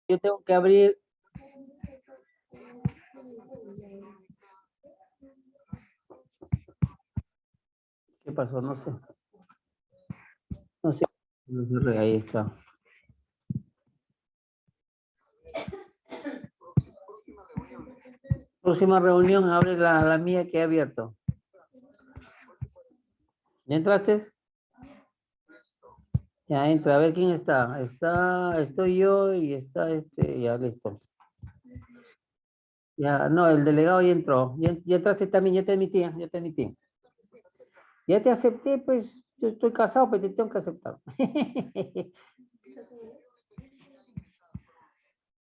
Yo tengo que abrir. ¿Qué pasó? No sé. No sé. No sé, ahí está. Próxima reunión, abre la mía que he abierto. ¿Ya entraste? Ya entra, a ver quién está. Estoy yo y está ya listo. Ya, no, el delegado ya entró. Ya entraste también, ya te admití, ya te admití. Ya te acepté, pues, yo estoy casado, pues te tengo que aceptar.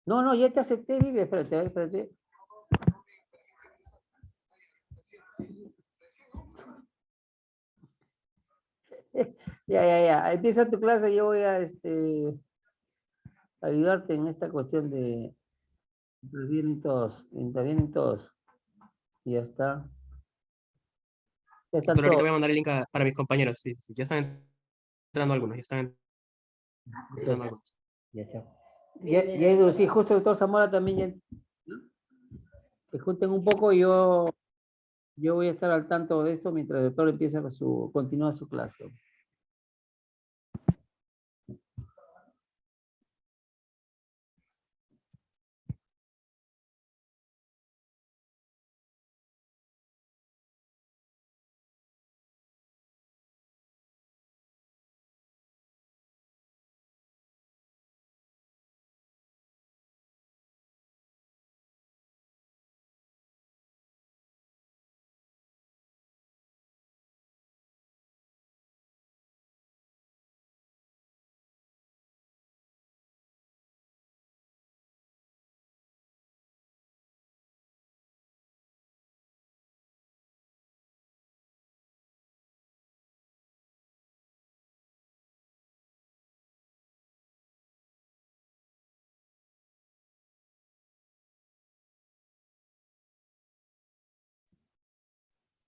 No, no, ya te acepté, Vive, espérate, espérate. Ya. Empieza tu clase, yo voy a ayudarte en esta cuestión de intervienen todos, intervienen todos. Y ya está. Ya están Doctor, ahorita todos. voy a mandar el link para mis compañeros. Sí, sí, ya están entrando algunos, ya están entrando algunos. Ya, chao. Ya, Edu, sí, justo el doctor Zamora también ya. Que junten un poco y yo voy a estar al tanto de esto mientras el doctor empieza continúa su clase.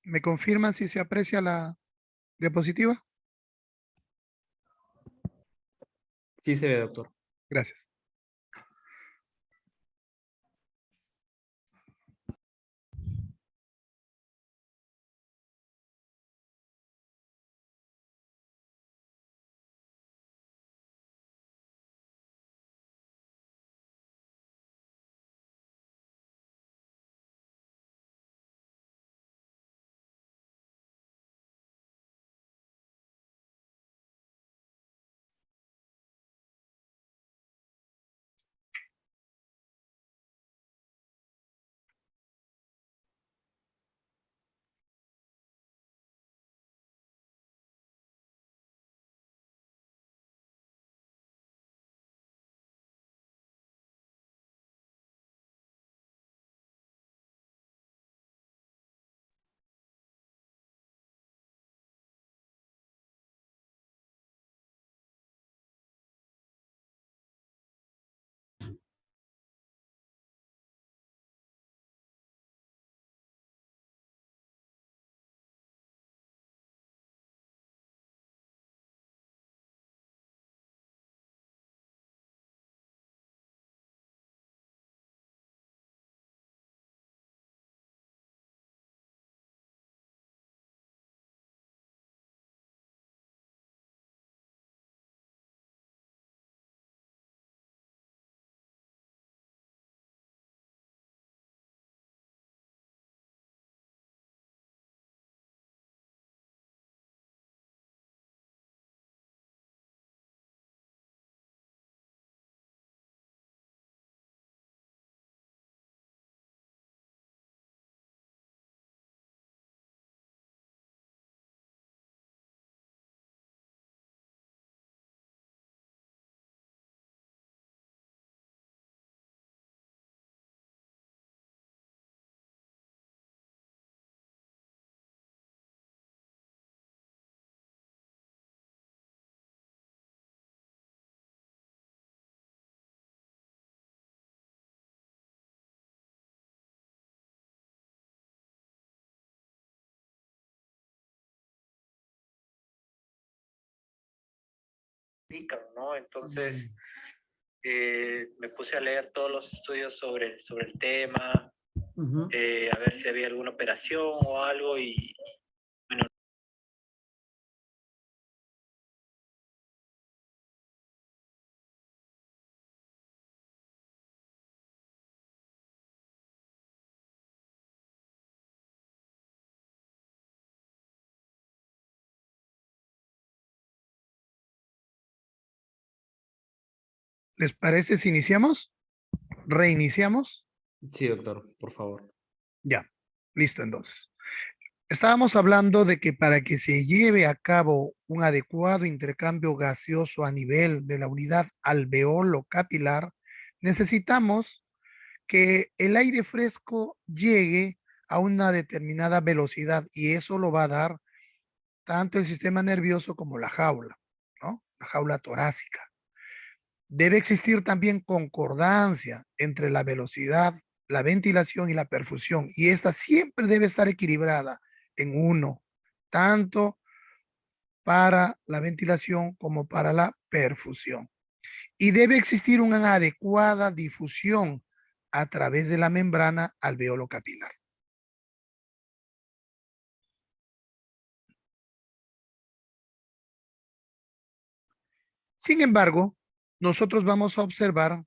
¿Me confirman si se aprecia la diapositiva? Sí se ve, doctor. Gracias. ¿No? Entonces, me puse a leer todos los estudios sobre el tema, Ujú. a ver si había alguna operación o algo y bueno. ¿Les parece si iniciamos? ¿Reiniciamos? Sí, doctor, por favor. Ya, listo entonces. Estábamos hablando de que para que se lleve a cabo un adecuado intercambio gaseoso a nivel de la unidad alveolo capilar, necesitamos que el aire fresco llegue a una determinada velocidad y eso lo va a dar tanto el sistema nervioso como la jaula, ¿no? La jaula torácica. Debe existir también concordancia entre la velocidad, la ventilación y la perfusión, y esta siempre debe estar equilibrada en uno, tanto para la ventilación como para la perfusión. Y debe existir una adecuada difusión a través de la membrana alveolo capilar. Sin embargo, nosotros vamos a observar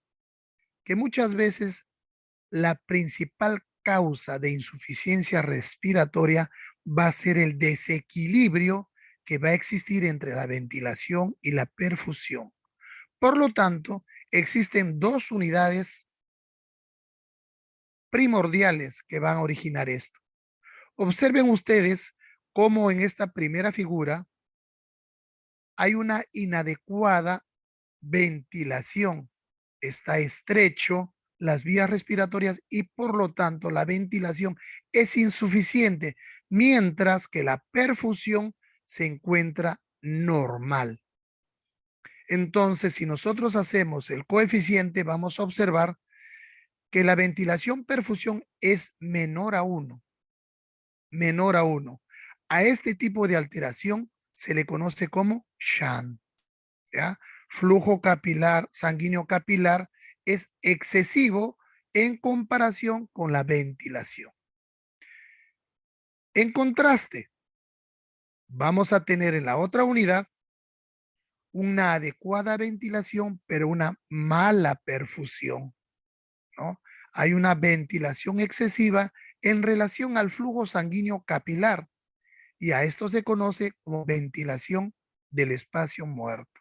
que muchas veces la principal causa de insuficiencia respiratoria va a ser el desequilibrio que va a existir entre la ventilación y la perfusión. Por lo tanto, existen dos unidades primordiales que van a originar esto. Observen ustedes cómo en esta primera figura hay una inadecuada ventilación. Está estrecho las vías respiratorias y por lo tanto la ventilación es insuficiente, mientras que la perfusión se encuentra normal. Entonces, si nosotros hacemos el coeficiente, vamos a observar que la ventilación-perfusión es menor a 1. Menor a 1. A este tipo de alteración se le conoce como shunt, ¿ya? Flujo capilar, sanguíneo capilar, es excesivo en comparación con la ventilación. En contraste, vamos a tener en la otra unidad una adecuada ventilación, pero una mala perfusión, ¿no? Hay una ventilación excesiva en relación al flujo sanguíneo capilar y a esto se conoce como ventilación del espacio muerto.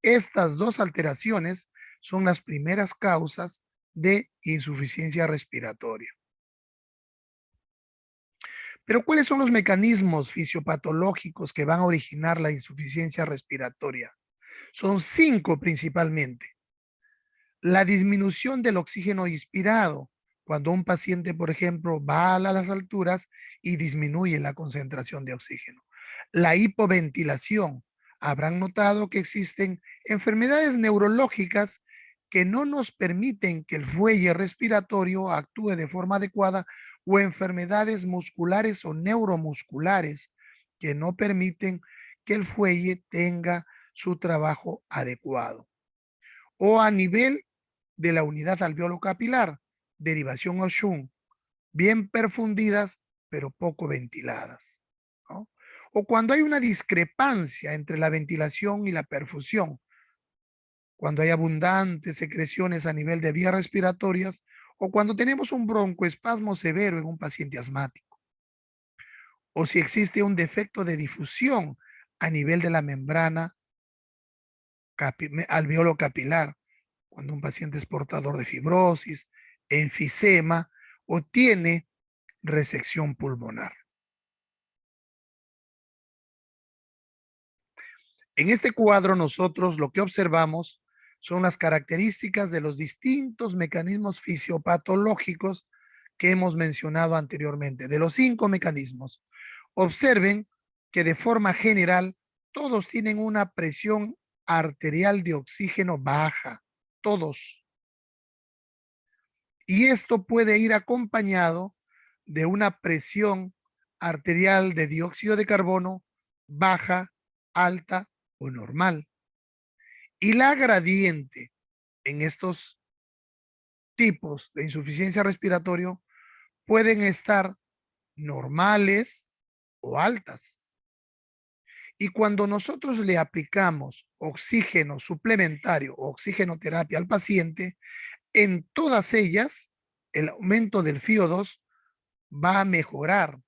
Estas dos alteraciones son las primeras causas de insuficiencia respiratoria. Pero ¿cuáles son los mecanismos fisiopatológicos que van a originar la insuficiencia respiratoria? Son 5 principalmente. La disminución del oxígeno inspirado, cuando un paciente, por ejemplo, va a las alturas y disminuye la concentración de oxígeno. La hipoventilación. Habrán notado que existen enfermedades neurológicas que no nos permiten que el fuelle respiratorio actúe de forma adecuada o enfermedades musculares o neuromusculares que no permiten que el fuelle tenga su trabajo adecuado. O a nivel de la unidad alveolo capilar, derivación o shunt, bien perfundidas, pero poco ventiladas, ¿no? O cuando hay una discrepancia entre la ventilación y la perfusión, cuando hay abundantes secreciones a nivel de vías respiratorias, o cuando tenemos un broncoespasmo severo en un paciente asmático, o si existe un defecto de difusión a nivel de la membrana alveolo capilar, cuando un paciente es portador de fibrosis, enfisema o tiene resección pulmonar. En este cuadro nosotros lo que observamos son las características de los distintos mecanismos fisiopatológicos que hemos mencionado anteriormente. De los 5 mecanismos, observen que de forma general todos tienen una presión arterial de oxígeno baja, todos. Y esto puede ir acompañado de una presión arterial de dióxido de carbono baja, alta o normal. Y la gradiente en estos tipos de insuficiencia respiratoria pueden estar normales o altas. Y cuando nosotros le aplicamos oxígeno suplementario o oxigenoterapia al paciente, en todas ellas el aumento del FiO2 va a mejorar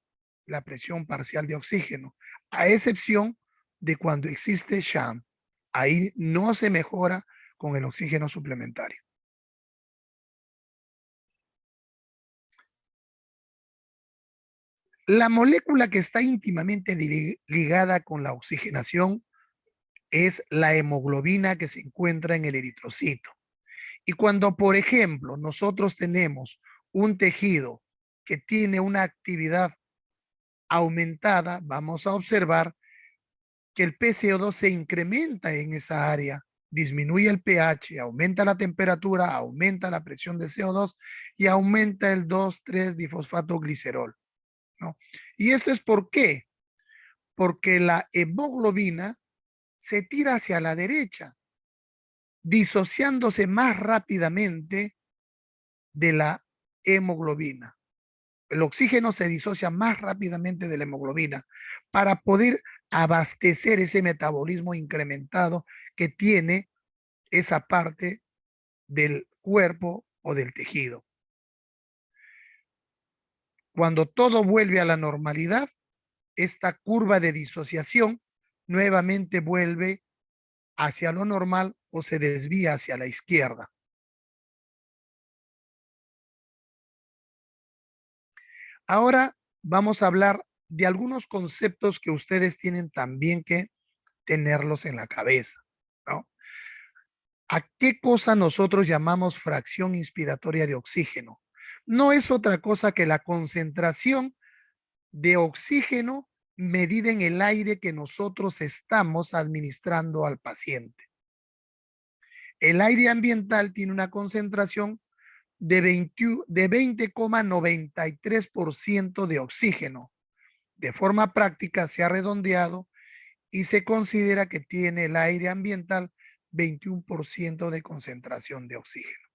la presión parcial de oxígeno, a excepción de cuando existe SHANT. Ahí no se mejora con el oxígeno suplementario. La molécula que está íntimamente ligada con la oxigenación es la hemoglobina que se encuentra en el eritrocito. Y cuando, por ejemplo, nosotros tenemos un tejido que tiene una actividad aumentada, vamos a observar que el PCO2 se incrementa en esa área, disminuye el pH, aumenta la temperatura, aumenta la presión de CO2 y aumenta el 2,3-difosfato-glicerol, ¿no? ¿Y esto es por qué? Porque la hemoglobina se tira hacia la derecha, disociándose más rápidamente de la hemoglobina. El oxígeno se disocia más rápidamente de la hemoglobina para poder abastecer ese metabolismo incrementado que tiene esa parte del cuerpo o del tejido. Cuando todo vuelve a la normalidad, esta curva de disociación nuevamente vuelve hacia lo normal o se desvía hacia la izquierda. Ahora vamos a hablar de algunos conceptos que ustedes tienen también que tenerlos en la cabeza, ¿no? ¿A qué cosa nosotros llamamos fracción inspiratoria de oxígeno? No es otra cosa que la concentración de oxígeno medida en el aire que nosotros estamos administrando al paciente. El aire ambiental tiene una concentración de 20,93% de oxígeno. De forma práctica se ha redondeado y se considera que tiene el aire ambiental 21% de concentración de oxígeno.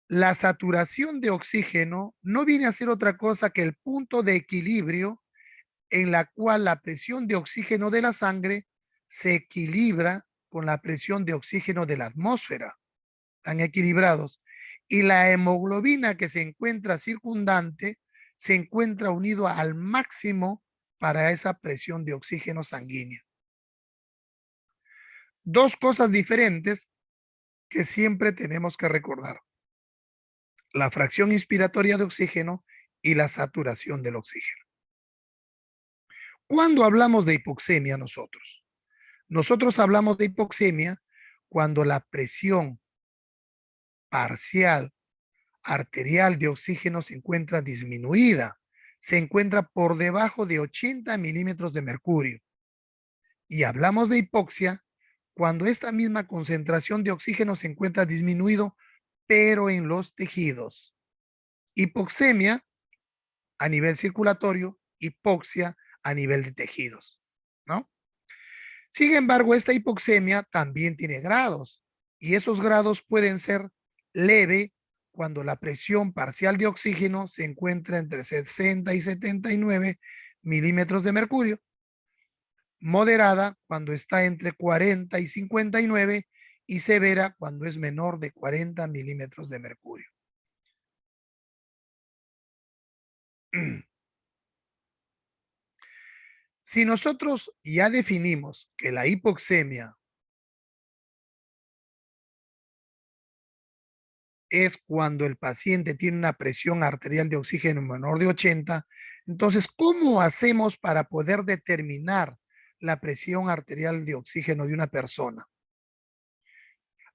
La saturación de oxígeno no viene a ser otra cosa que el punto de equilibrio en la cual la presión de oxígeno de la sangre se equilibra con la presión de oxígeno de la atmósfera. Están equilibrados. Y la hemoglobina que se encuentra circundante se encuentra unido al máximo para esa presión de oxígeno sanguínea. Dos cosas diferentes que siempre tenemos que recordar: la fracción inspiratoria de oxígeno y la saturación del oxígeno. ¿Cuándo hablamos de hipoxemia nosotros? Nosotros hablamos de hipoxemia cuando la presión parcial arterial de oxígeno se encuentra disminuida, se encuentra por debajo de 80 milímetros de mercurio. Y hablamos de hipoxia cuando esta misma concentración de oxígeno se encuentra disminuido, pero en los tejidos. Hipoxemia a nivel circulatorio, hipoxia a nivel de tejidos, ¿no? Sin embargo, esta hipoxemia también tiene grados, y esos grados pueden ser leve cuando la presión parcial de oxígeno se encuentra entre 60 y 79 milímetros de mercurio, moderada cuando está entre 40 y 59 y severa cuando es menor de 40 milímetros de mercurio. Si nosotros ya definimos que la hipoxemia es cuando el paciente tiene una presión arterial de oxígeno menor de 80, entonces, ¿cómo hacemos para poder determinar la presión arterial de oxígeno de una persona?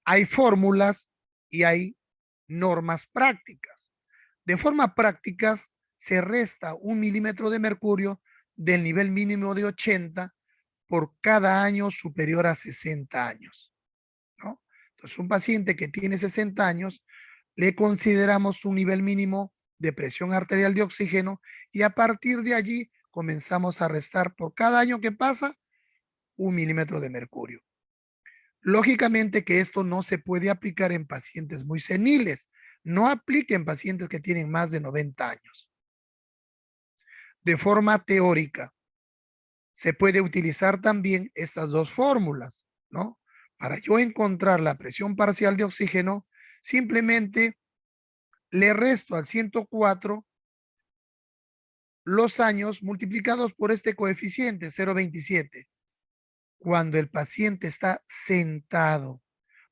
Hay fórmulas y hay normas prácticas. De forma práctica, se resta 1 milímetro de mercurio del nivel mínimo de 80 por cada año superior a 60 años, ¿no? Entonces, un paciente que tiene 60 años, le consideramos un nivel mínimo de presión arterial de oxígeno y a partir de allí comenzamos a restar por cada año que pasa 1 milímetro de mercurio. Lógicamente que esto no se puede aplicar en pacientes muy seniles. No aplica en pacientes que tienen más de 90 años. De forma teórica, se puede utilizar también estas dos fórmulas, ¿no? Para yo encontrar la presión parcial de oxígeno, simplemente le resto al 104 los años multiplicados por este coeficiente 0,27 cuando el paciente está sentado.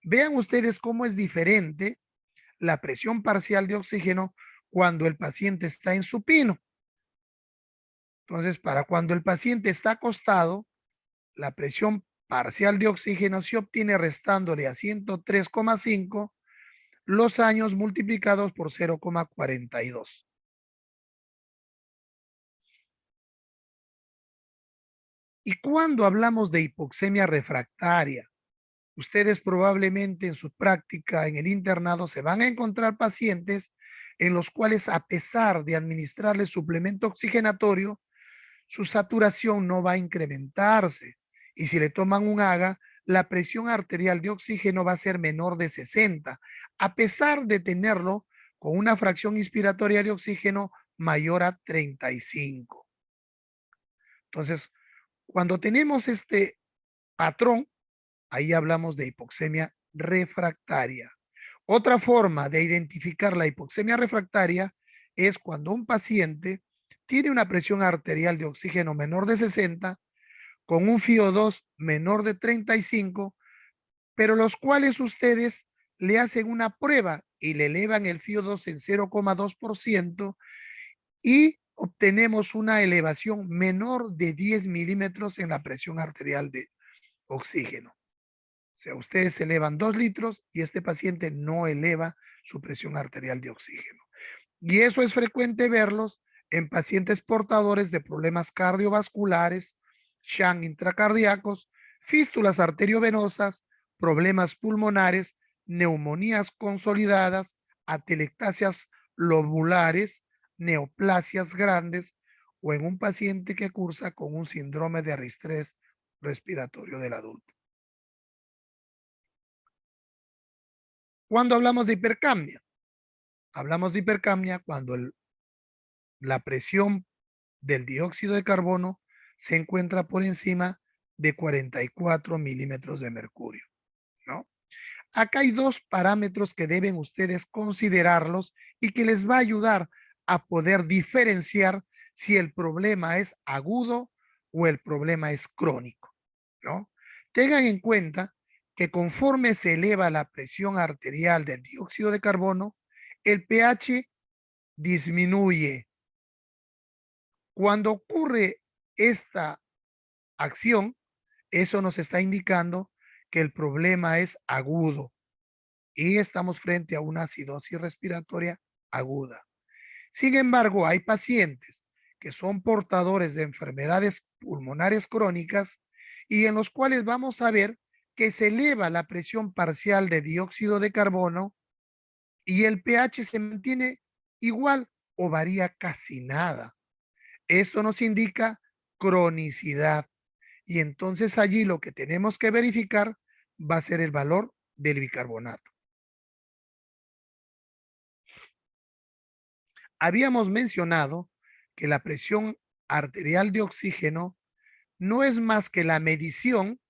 Vean ustedes cómo es diferente la presión parcial de oxígeno cuando el paciente está en supino. Entonces, para cuando el paciente está acostado, la presión parcial de oxígeno se obtiene restándole a 103,5 los años multiplicados por 0,42. Y cuando hablamos de hipoxemia refractaria, ustedes probablemente en su práctica en el internado se van a encontrar pacientes en los cuales, a pesar de administrarles suplemento oxigenatorio, su saturación no va a incrementarse. Y si le toman un AGA, la presión arterial de oxígeno va a ser menor de 60, a pesar de tenerlo con una fracción inspiratoria de oxígeno mayor a 35. Entonces, cuando tenemos este patrón, ahí hablamos de hipoxemia refractaria. Otra forma de identificar la hipoxemia refractaria es cuando un paciente tiene una presión arterial de oxígeno menor de 60, con un FiO2 menor de 35, pero los cuales ustedes le hacen una prueba y le elevan el FiO2 en 0,2% y obtenemos una elevación menor de 10 milímetros en la presión arterial de oxígeno. O sea, ustedes elevan 2 litros y este paciente no eleva su presión arterial de oxígeno. Y eso es frecuente verlos en pacientes portadores de problemas cardiovasculares, shunt intracardíacos, fístulas arteriovenosas, problemas pulmonares, neumonías consolidadas, atelectasias lobulares, neoplasias grandes o en un paciente que cursa con un síndrome de estrés respiratorio del adulto. ¿Cuándo hablamos de hipercapnia? Hablamos de hipercapnia cuando la presión del dióxido de carbono se encuentra por encima de 44 milímetros de mercurio, ¿no? Acá hay dos parámetros que deben ustedes considerarlos y que les va a ayudar a poder diferenciar si el problema es agudo o el problema es crónico, ¿no? Tengan en cuenta que conforme se eleva la presión arterial del dióxido de carbono, el pH disminuye. Cuando ocurre esta acción, eso nos está indicando que el problema es agudo y estamos frente a una acidosis respiratoria aguda. Sin embargo, hay pacientes que son portadores de enfermedades pulmonares crónicas y en los cuales vamos a ver que se eleva la presión parcial de dióxido de carbono y el pH se mantiene igual o varía casi nada. Esto nos indica cronicidad y entonces allí lo que tenemos que verificar va a ser el valor del bicarbonato. Habíamos mencionado que la presión arterial de oxígeno no es más que la medición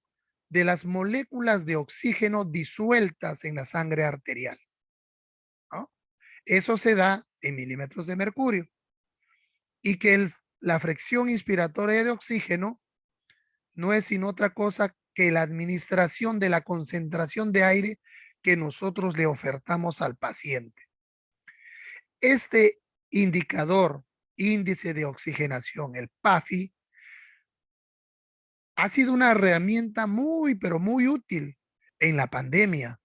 de las moléculas de oxígeno disueltas en la sangre arterial, ¿no? Eso se da en milímetros de mercurio y que la fracción inspiratoria de oxígeno no es sino otra cosa que la administración de la concentración de aire que nosotros le ofertamos al paciente. Este indicador, índice de oxigenación, el PAFI, ha sido una herramienta muy, pero muy útil en la pandemia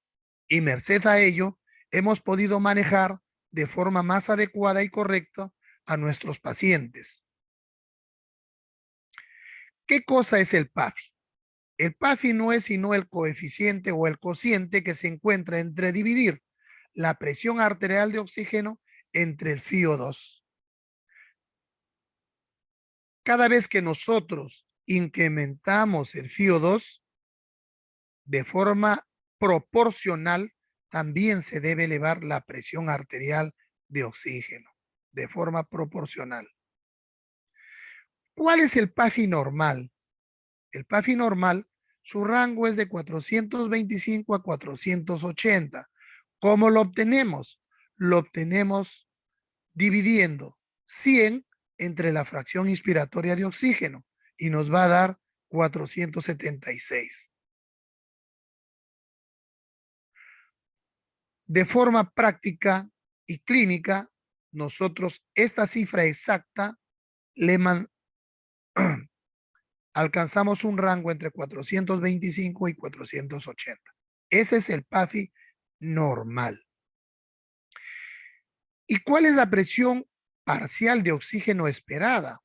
y merced a ello hemos podido manejar de forma más adecuada y correcta a nuestros pacientes. ¿Qué cosa es el PAFI? El PAFI no es sino el coeficiente o el cociente que se encuentra entre dividir la presión arterial de oxígeno entre el FiO2. Cada vez que nosotros incrementamos el FiO2, de forma proporcional, también se debe elevar la presión arterial de oxígeno, de forma proporcional. ¿Cuál es el PAFI normal? El PAFI normal, su rango es de 425 a 480. ¿Cómo lo obtenemos? Lo obtenemos dividiendo 100 entre la fracción inspiratoria de oxígeno y nos va a dar 476. De forma práctica y clínica, nosotros esta cifra exacta le alcanzamos un rango entre 425 y 480. Ese es el PAFI normal. ¿Y cuál es la presión parcial de oxígeno esperada?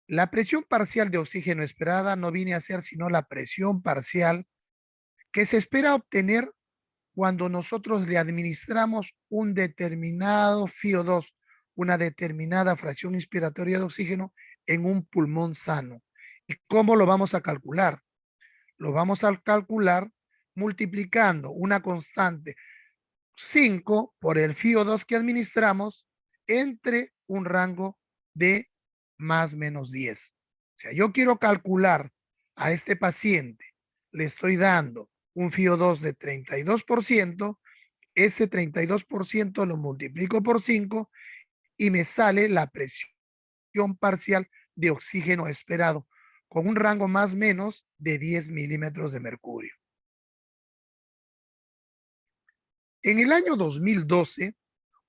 La presión parcial de oxígeno esperada no viene a ser sino la presión parcial que se espera obtener cuando nosotros le administramos un determinado FiO2, una determinada fracción inspiratoria de oxígeno en un pulmón sano. ¿Y cómo lo vamos a calcular? Lo vamos a calcular multiplicando una constante 5 por el FiO2 que administramos entre un rango de más menos 10. O sea, yo quiero calcular a este paciente, le estoy dando un FiO2 de 32%, ese 32% lo multiplico por 5 y me sale la presión parcial de oxígeno esperado con un rango más o menos de 10 milímetros de mercurio. En el año 2012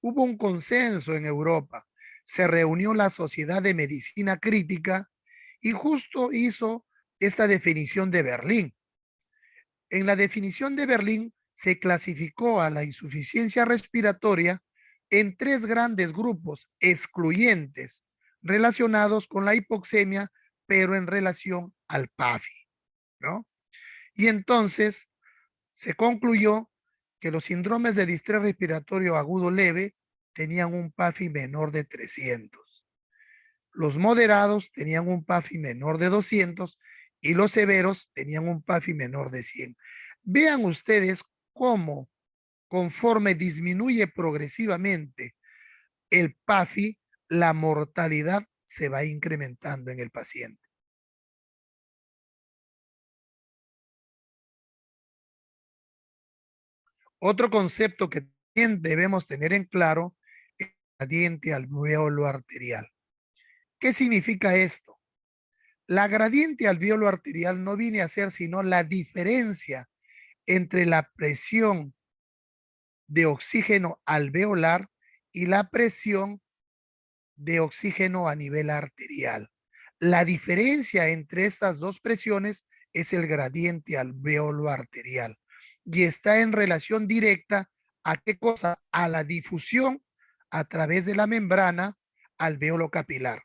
hubo un consenso en Europa. Se reunió la Sociedad de Medicina Crítica y justo hizo esta definición de Berlín. En la definición de Berlín se clasificó a la insuficiencia respiratoria en 3 grandes grupos excluyentes relacionados con la hipoxemia, pero en relación al PAFI, ¿no? Y entonces se concluyó que los síndromes de distrés respiratorio agudo leve tenían un PAFI menor de 300. Los moderados tenían un PAFI menor de 200 y los severos tenían un PAFI menor de 100. Vean ustedes cómo conforme disminuye progresivamente el PAFI, la mortalidad se va incrementando en el paciente. Otro concepto que también debemos tener en claro es el gradiente alvéolo arterial. ¿Qué significa esto? La gradiente alvéolo arterial no viene a ser sino la diferencia entre la presión de oxígeno alveolar y la presión de oxígeno a nivel arterial. La diferencia entre estas dos presiones es el gradiente alvéolo arterial y está en relación directa a qué cosa, a la difusión a través de la membrana alvéolo capilar.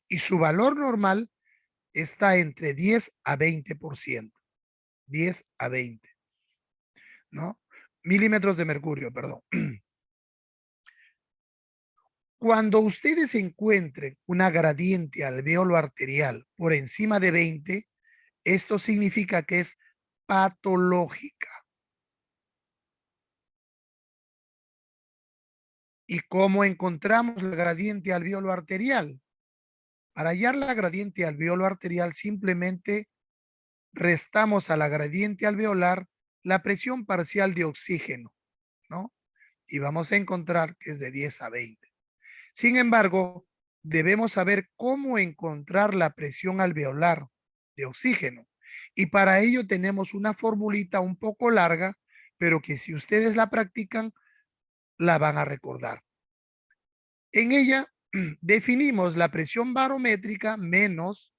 Y su valor normal está entre 10 a 20%. 10 a 20, ¿no? Milímetros de mercurio, perdón. Cuando ustedes encuentren una gradiente alvéolo arterial por encima de 20, esto significa que es patológica. ¿Y cómo encontramos la gradiente alvéolo arterial? Para hallar la gradiente alvéolo arterial simplemente restamos a la gradiente alveolar la presión parcial de oxígeno, ¿no? Y vamos a encontrar que es de 10 a 20. Sin embargo, debemos saber cómo encontrar la presión alveolar de oxígeno. Y para ello tenemos una formulita un poco larga, pero que si ustedes la practican, la van a recordar. En ella definimos la presión barométrica menos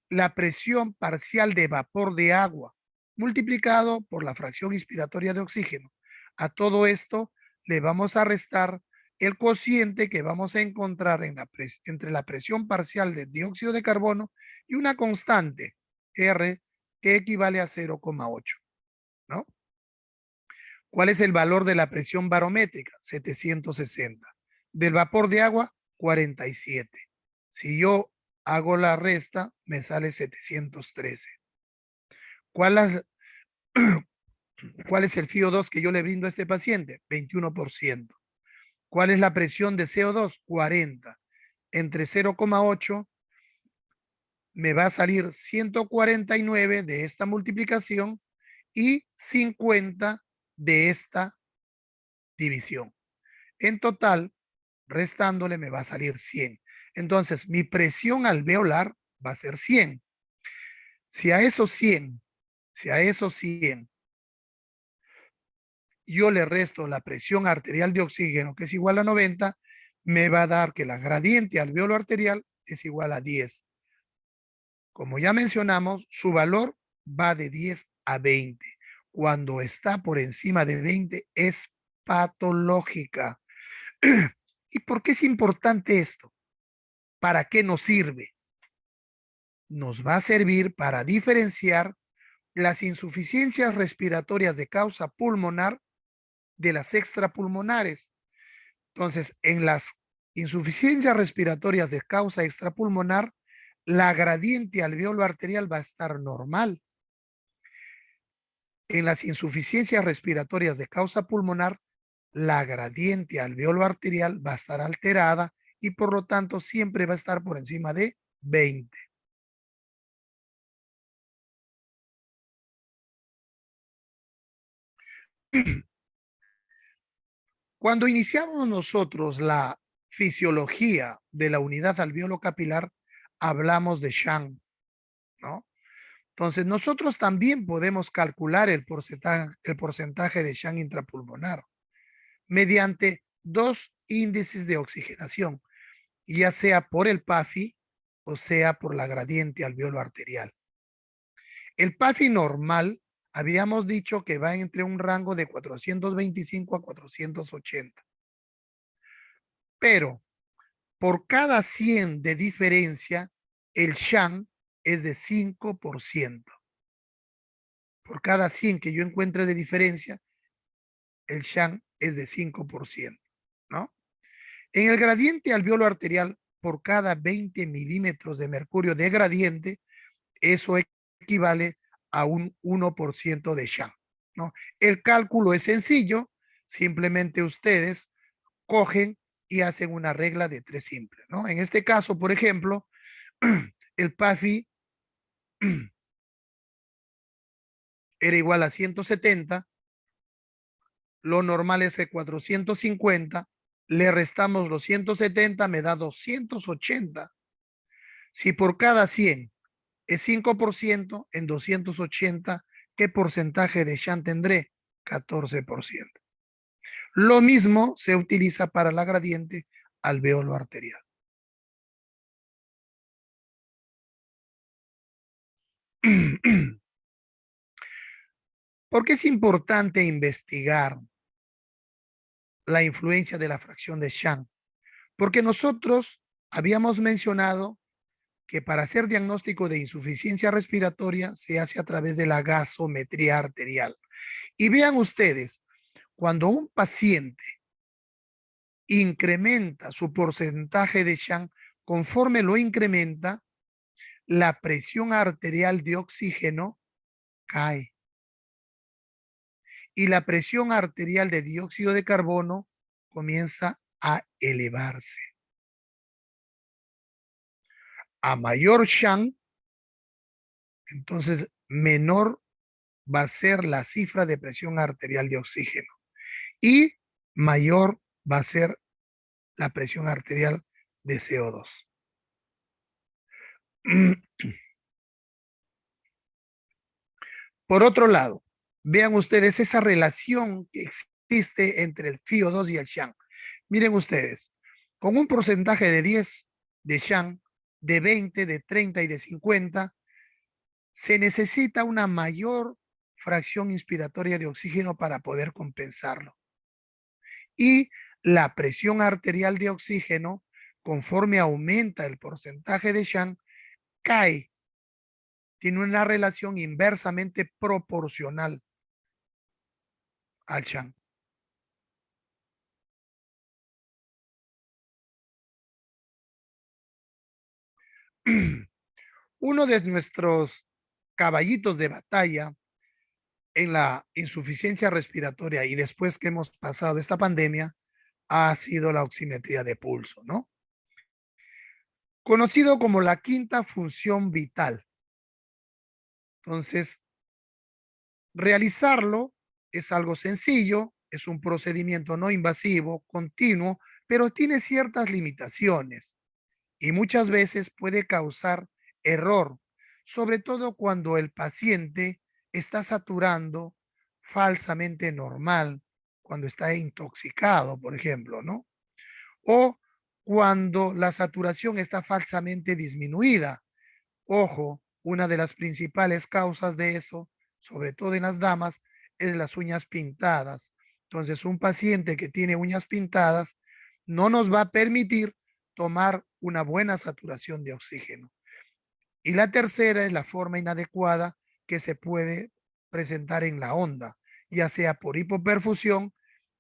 la presión parcial de vapor de agua multiplicado por la fracción inspiratoria de oxígeno. A todo esto le vamos a restar el cociente que vamos a encontrar entre la presión parcial de dióxido de carbono y una constante R que equivale a 0,8, ¿no? ¿Cuál es el valor de la presión barométrica? 760. Del vapor de agua, 47. Si yo hago la resta, me sale 713. ¿Cuál es, ¿Cuál es el FiO2 que yo le brindo a este paciente? 21%. ¿Cuál es la presión de CO2? 40. Entre 0,8 me va a salir 149 de esta multiplicación y 50 de esta división. En total, restándole me va a salir 100. Entonces, mi presión alveolar va a ser 100. Si a esos 100, yo le resto la presión arterial de oxígeno, que es igual a 90, me va a dar que la gradiente alveolo arterial es igual a 10. Como ya mencionamos, su valor va de 10 a 20. Cuando está por encima de 20 es patológica. ¿Y por qué es importante esto? ¿Para qué nos sirve? Nos va a servir para diferenciar las insuficiencias respiratorias de causa pulmonar de las extrapulmonares. Entonces, en las insuficiencias respiratorias de causa extrapulmonar, la gradiente alveolo arterial va a estar normal. En las insuficiencias respiratorias de causa pulmonar, la gradiente alveolo arterial va a estar alterada y por lo tanto siempre va a estar por encima de 20. Cuando iniciamos nosotros la fisiología de la unidad alveolo capilar, hablamos de Shank, ¿no? Entonces, nosotros también podemos calcular el porcentaje de Shank intrapulmonar mediante dos índices de oxigenación, ya sea por el PAFI o sea por la gradiente alveolo arterial. El PAFI normal, habíamos dicho que va entre un rango de 425 a 480. Pero por cada 100 de diferencia, el Shank es de 5%. Por cada 100 que yo encuentre de diferencia, el Shank es de 5%, ¿no? En el gradiente alveolo arterial, por cada 20 milímetros de mercurio de gradiente, eso equivale a un 1% de Shank, ¿no? El cálculo es sencillo, simplemente ustedes cogen y hacen una regla de 3 simple, ¿no? En este caso, por ejemplo, el PAFI era igual a 170, lo normal es de 450, le restamos los 170, me da 280. Si por cada 100 es 5%, en 280, ¿qué porcentaje de Shank tendré? 14%. Lo mismo se utiliza para la gradiente alveolo arterial. ¿Por qué es importante investigar la influencia de la fracción de Shank? Porque nosotros habíamos mencionado que para hacer diagnóstico de insuficiencia respiratoria se hace a través de la gasometría arterial. Y vean ustedes, cuando un paciente incrementa su porcentaje de Shank, conforme lo incrementa, la presión arterial de oxígeno cae. Y la presión arterial de dióxido de carbono comienza a elevarse. A mayor Shank, entonces menor va a ser la cifra de presión arterial de oxígeno y mayor va a ser la presión arterial de CO2. Por otro lado, vean ustedes esa relación que existe entre el FiO2 y el Shank. Miren ustedes, con un porcentaje de 10 de Shank, de 20, de 30 y de 50, se necesita una mayor fracción inspiratoria de oxígeno para poder compensarlo. Y la presión arterial de oxígeno, conforme aumenta el porcentaje de Shank, cae. Tiene una relación inversamente proporcional al Shank. Uno de nuestros caballitos de batalla en la insuficiencia respiratoria y después que hemos pasado esta pandemia ha sido la oximetría de pulso, ¿no? Conocido como la quinta función vital. Entonces, realizarlo es algo sencillo, es un procedimiento no invasivo, continuo, pero tiene ciertas limitaciones y muchas veces puede causar error, sobre todo cuando el paciente está saturando falsamente normal, cuando está intoxicado, por ejemplo, ¿no? O cuando la saturación está falsamente disminuida. Ojo, una de las principales causas de eso, sobre todo en las damas, es las uñas pintadas. Entonces, un paciente que tiene uñas pintadas no nos va a permitir tomar una buena saturación de oxígeno. Y la tercera es la forma inadecuada que se puede presentar en la onda, ya sea por hipoperfusión,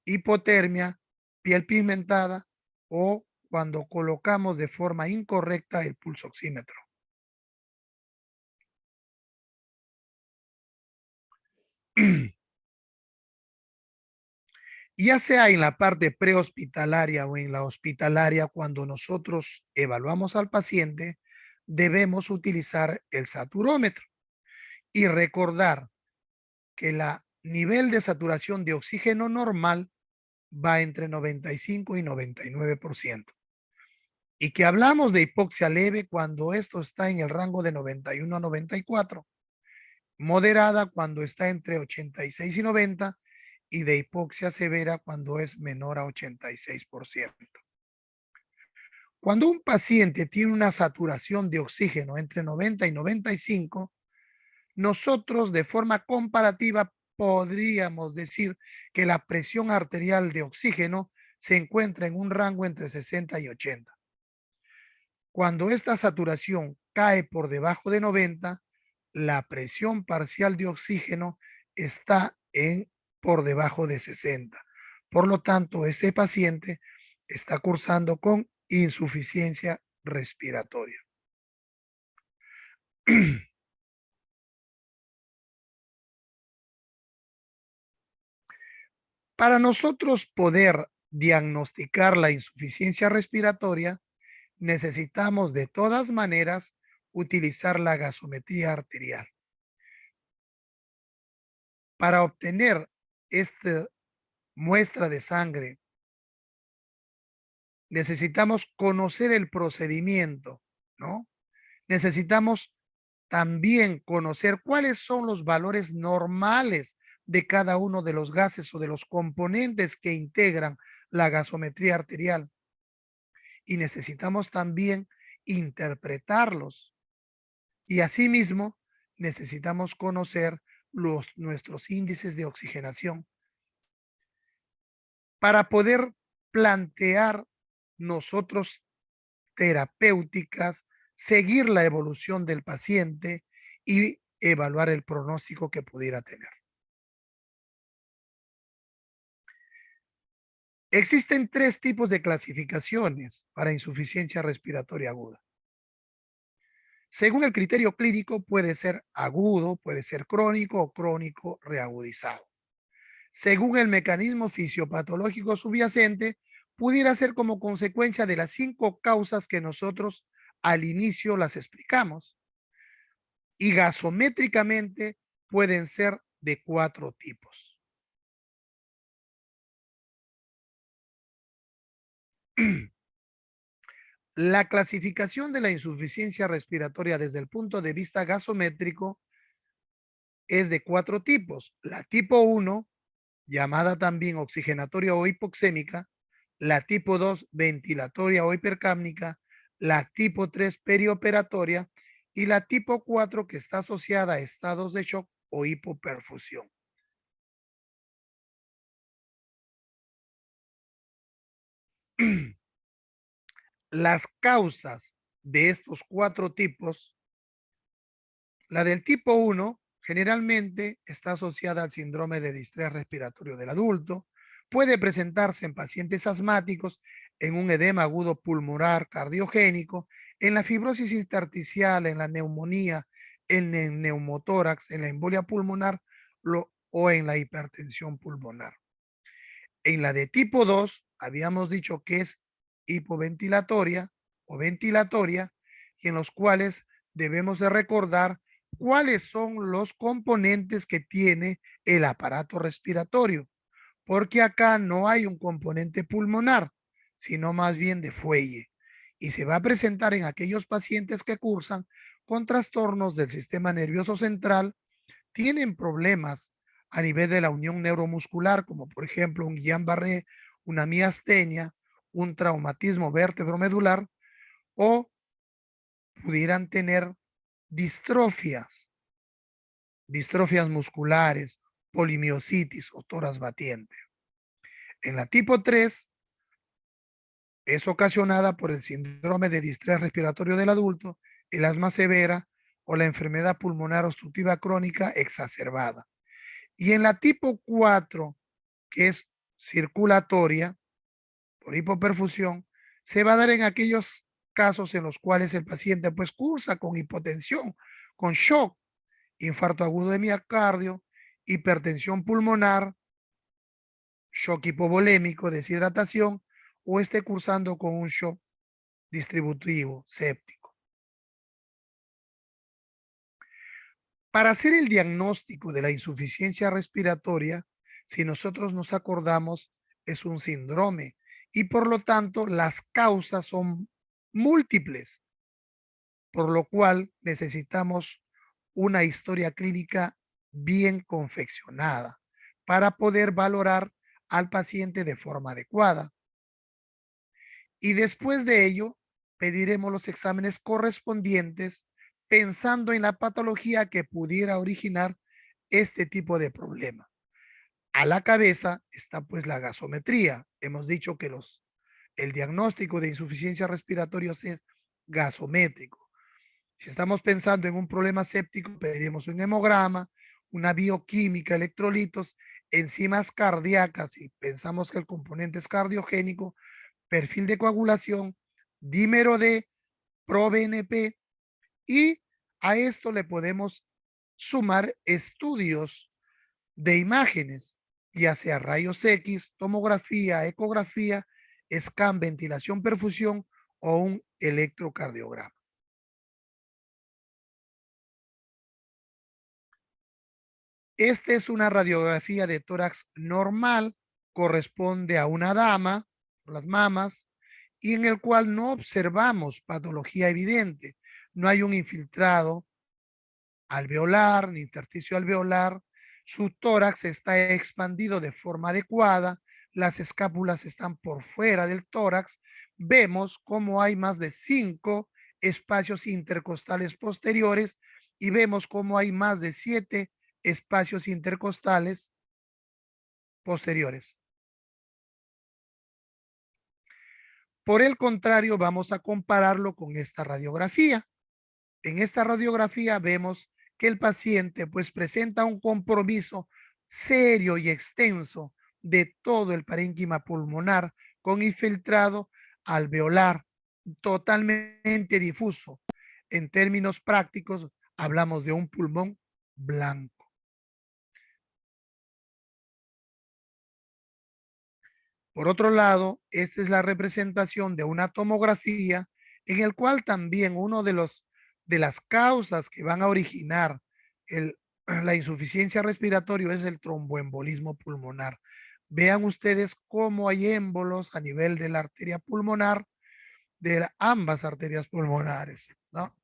hipotermia, piel pigmentada o cuando colocamos de forma incorrecta el pulsoxímetro. Ya sea en la parte prehospitalaria o en la hospitalaria, cuando nosotros evaluamos al paciente, debemos utilizar el saturómetro y recordar que el nivel de saturación de oxígeno normal va entre 95 y 99%. Y que hablamos de hipoxia leve cuando esto está en el rango de 91 a 94, moderada cuando está entre 86 y 90 y de hipoxia severa cuando es menor a 86%. Cuando un paciente tiene una saturación de oxígeno entre 90 y 95, nosotros de forma comparativa podríamos decir que la presión arterial de oxígeno se encuentra en un rango entre 60 y 80. Cuando esta saturación cae por debajo de 90, la presión parcial de oxígeno está por debajo de 60. Por lo tanto, ese paciente está cursando con insuficiencia respiratoria. Para nosotros poder diagnosticar la insuficiencia respiratoria, necesitamos de todas maneras utilizar la gasometría arterial. Para obtener esta muestra de sangre, necesitamos conocer el procedimiento, ¿no? Necesitamos también conocer cuáles son los valores normales de cada uno de los gases o de los componentes que integran la gasometría arterial. Y necesitamos también interpretarlos. Y asimismo, necesitamos conocer nuestros índices de oxigenación para poder plantear nosotros terapéuticas, seguir la evolución del paciente y evaluar el pronóstico que pudiera tener. Existen 3 tipos de clasificaciones para insuficiencia respiratoria aguda. Según el criterio clínico, puede ser agudo, puede ser crónico o crónico reagudizado. Según el mecanismo fisiopatológico subyacente, pudiera ser como consecuencia de las 5 causas que nosotros al inicio las explicamos. Y gasométricamente pueden ser de 4 tipos. La clasificación de la insuficiencia respiratoria desde el punto de vista gasométrico es de 4 tipos. La tipo 1, llamada también oxigenatoria o hipoxémica, la tipo 2, ventilatoria o hipercápnica, la tipo 3, perioperatoria, y la tipo 4, que está asociada a estados de shock o hipoperfusión. Las causas de estos 4 tipos, la del tipo 1 generalmente está asociada al síndrome de distrés respiratorio del adulto, puede presentarse en pacientes asmáticos, en un edema agudo pulmonar cardiogénico, En la fibrosis intersticial, en la neumonía, en el neumotórax, en la embolia pulmonar o en la hipertensión pulmonar. En la de tipo 2, habíamos dicho que es hipoventilatoria o ventilatoria, y en los cuales debemos de recordar cuáles son los componentes que tiene el aparato respiratorio, porque acá no hay un componente pulmonar, sino más bien de fuelle, y se va a presentar en aquellos pacientes que cursan con trastornos del sistema nervioso central, tienen problemas a nivel de la unión neuromuscular, como por ejemplo un Guillain-Barré, una miastenia, un traumatismo vértebro-medular, o pudieran tener distrofias, distrofias musculares, polimiositis o toras batiente. En la tipo 3 es ocasionada por el síndrome de distrés respiratorio del adulto, el asma severa o la enfermedad pulmonar obstructiva crónica exacerbada. Y en la tipo 4, que es circulatoria por hipoperfusión, se va a dar en aquellos casos en los cuales el paciente pues cursa con hipotensión, con shock, infarto agudo de miocardio, hipertensión pulmonar, shock hipovolémico, deshidratación, o esté cursando con un shock distributivo séptico. Para hacer el diagnóstico de la insuficiencia respiratoria, si nosotros nos acordamos, es un síndrome y por lo tanto las causas son múltiples, por lo cual necesitamos una historia clínica bien confeccionada para poder valorar al paciente de forma adecuada. Y después de ello, pediremos los exámenes correspondientes pensando en la patología que pudiera originar este tipo de problema. A la cabeza está pues la gasometría. Hemos dicho que el diagnóstico de insuficiencia respiratoria es gasométrico. Si estamos pensando en un problema séptico, pediremos un hemograma, una bioquímica, electrolitos, enzimas cardíacas, y pensamos que el componente es cardiogénico, perfil de coagulación, dímero D, ProBNP, y a esto le podemos sumar estudios de imágenes, ya sea rayos X, tomografía, ecografía, scan, ventilación, perfusión o un electrocardiograma. Esta es una radiografía de tórax normal, corresponde a una dama, por las mamas, y en el cual no observamos patología evidente. No hay un infiltrado alveolar ni intersticio alveolar. Su tórax está expandido de forma adecuada. Las escápulas están por fuera del tórax. Vemos cómo hay más de 5 espacios intercostales posteriores y vemos cómo hay más de 7 espacios intercostales posteriores. Por el contrario, vamos a compararlo con esta radiografía. En esta radiografía vemos que el paciente pues presenta un compromiso serio y extenso de todo el parénquima pulmonar con infiltrado alveolar totalmente difuso. En términos prácticos, hablamos de un pulmón blanco. Por otro lado, esta es la representación de una tomografía en el cual también uno de las causas que van a originar la insuficiencia respiratoria es el tromboembolismo pulmonar. Vean ustedes cómo hay émbolos a nivel de la arteria pulmonar, de ambas arterias pulmonares, ¿no?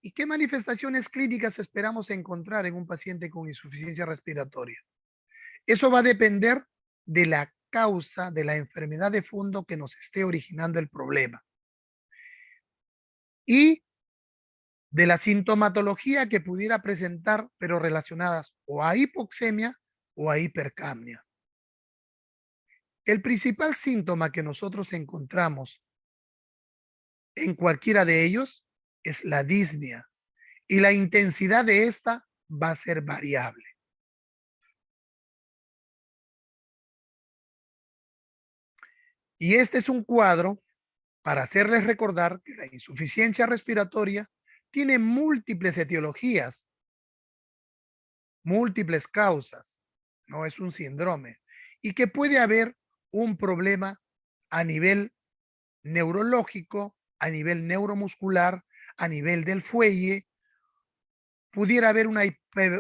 ¿Y qué manifestaciones clínicas esperamos encontrar en un paciente con insuficiencia respiratoria? Eso va a depender de la causa de la enfermedad de fondo que nos esté originando el problema y de la sintomatología que pudiera presentar, pero relacionadas o a hipoxemia o a hipercapnia. El principal síntoma que nosotros encontramos en cualquiera de ellos es la disnea, y la intensidad de esta va a ser variable. Y este es un cuadro para hacerles recordar que la insuficiencia respiratoria tiene múltiples etiologías, múltiples causas, no es un síndrome, y que puede haber un problema a nivel neurológico, a nivel neuromuscular, a nivel del fuelle, pudiera haber una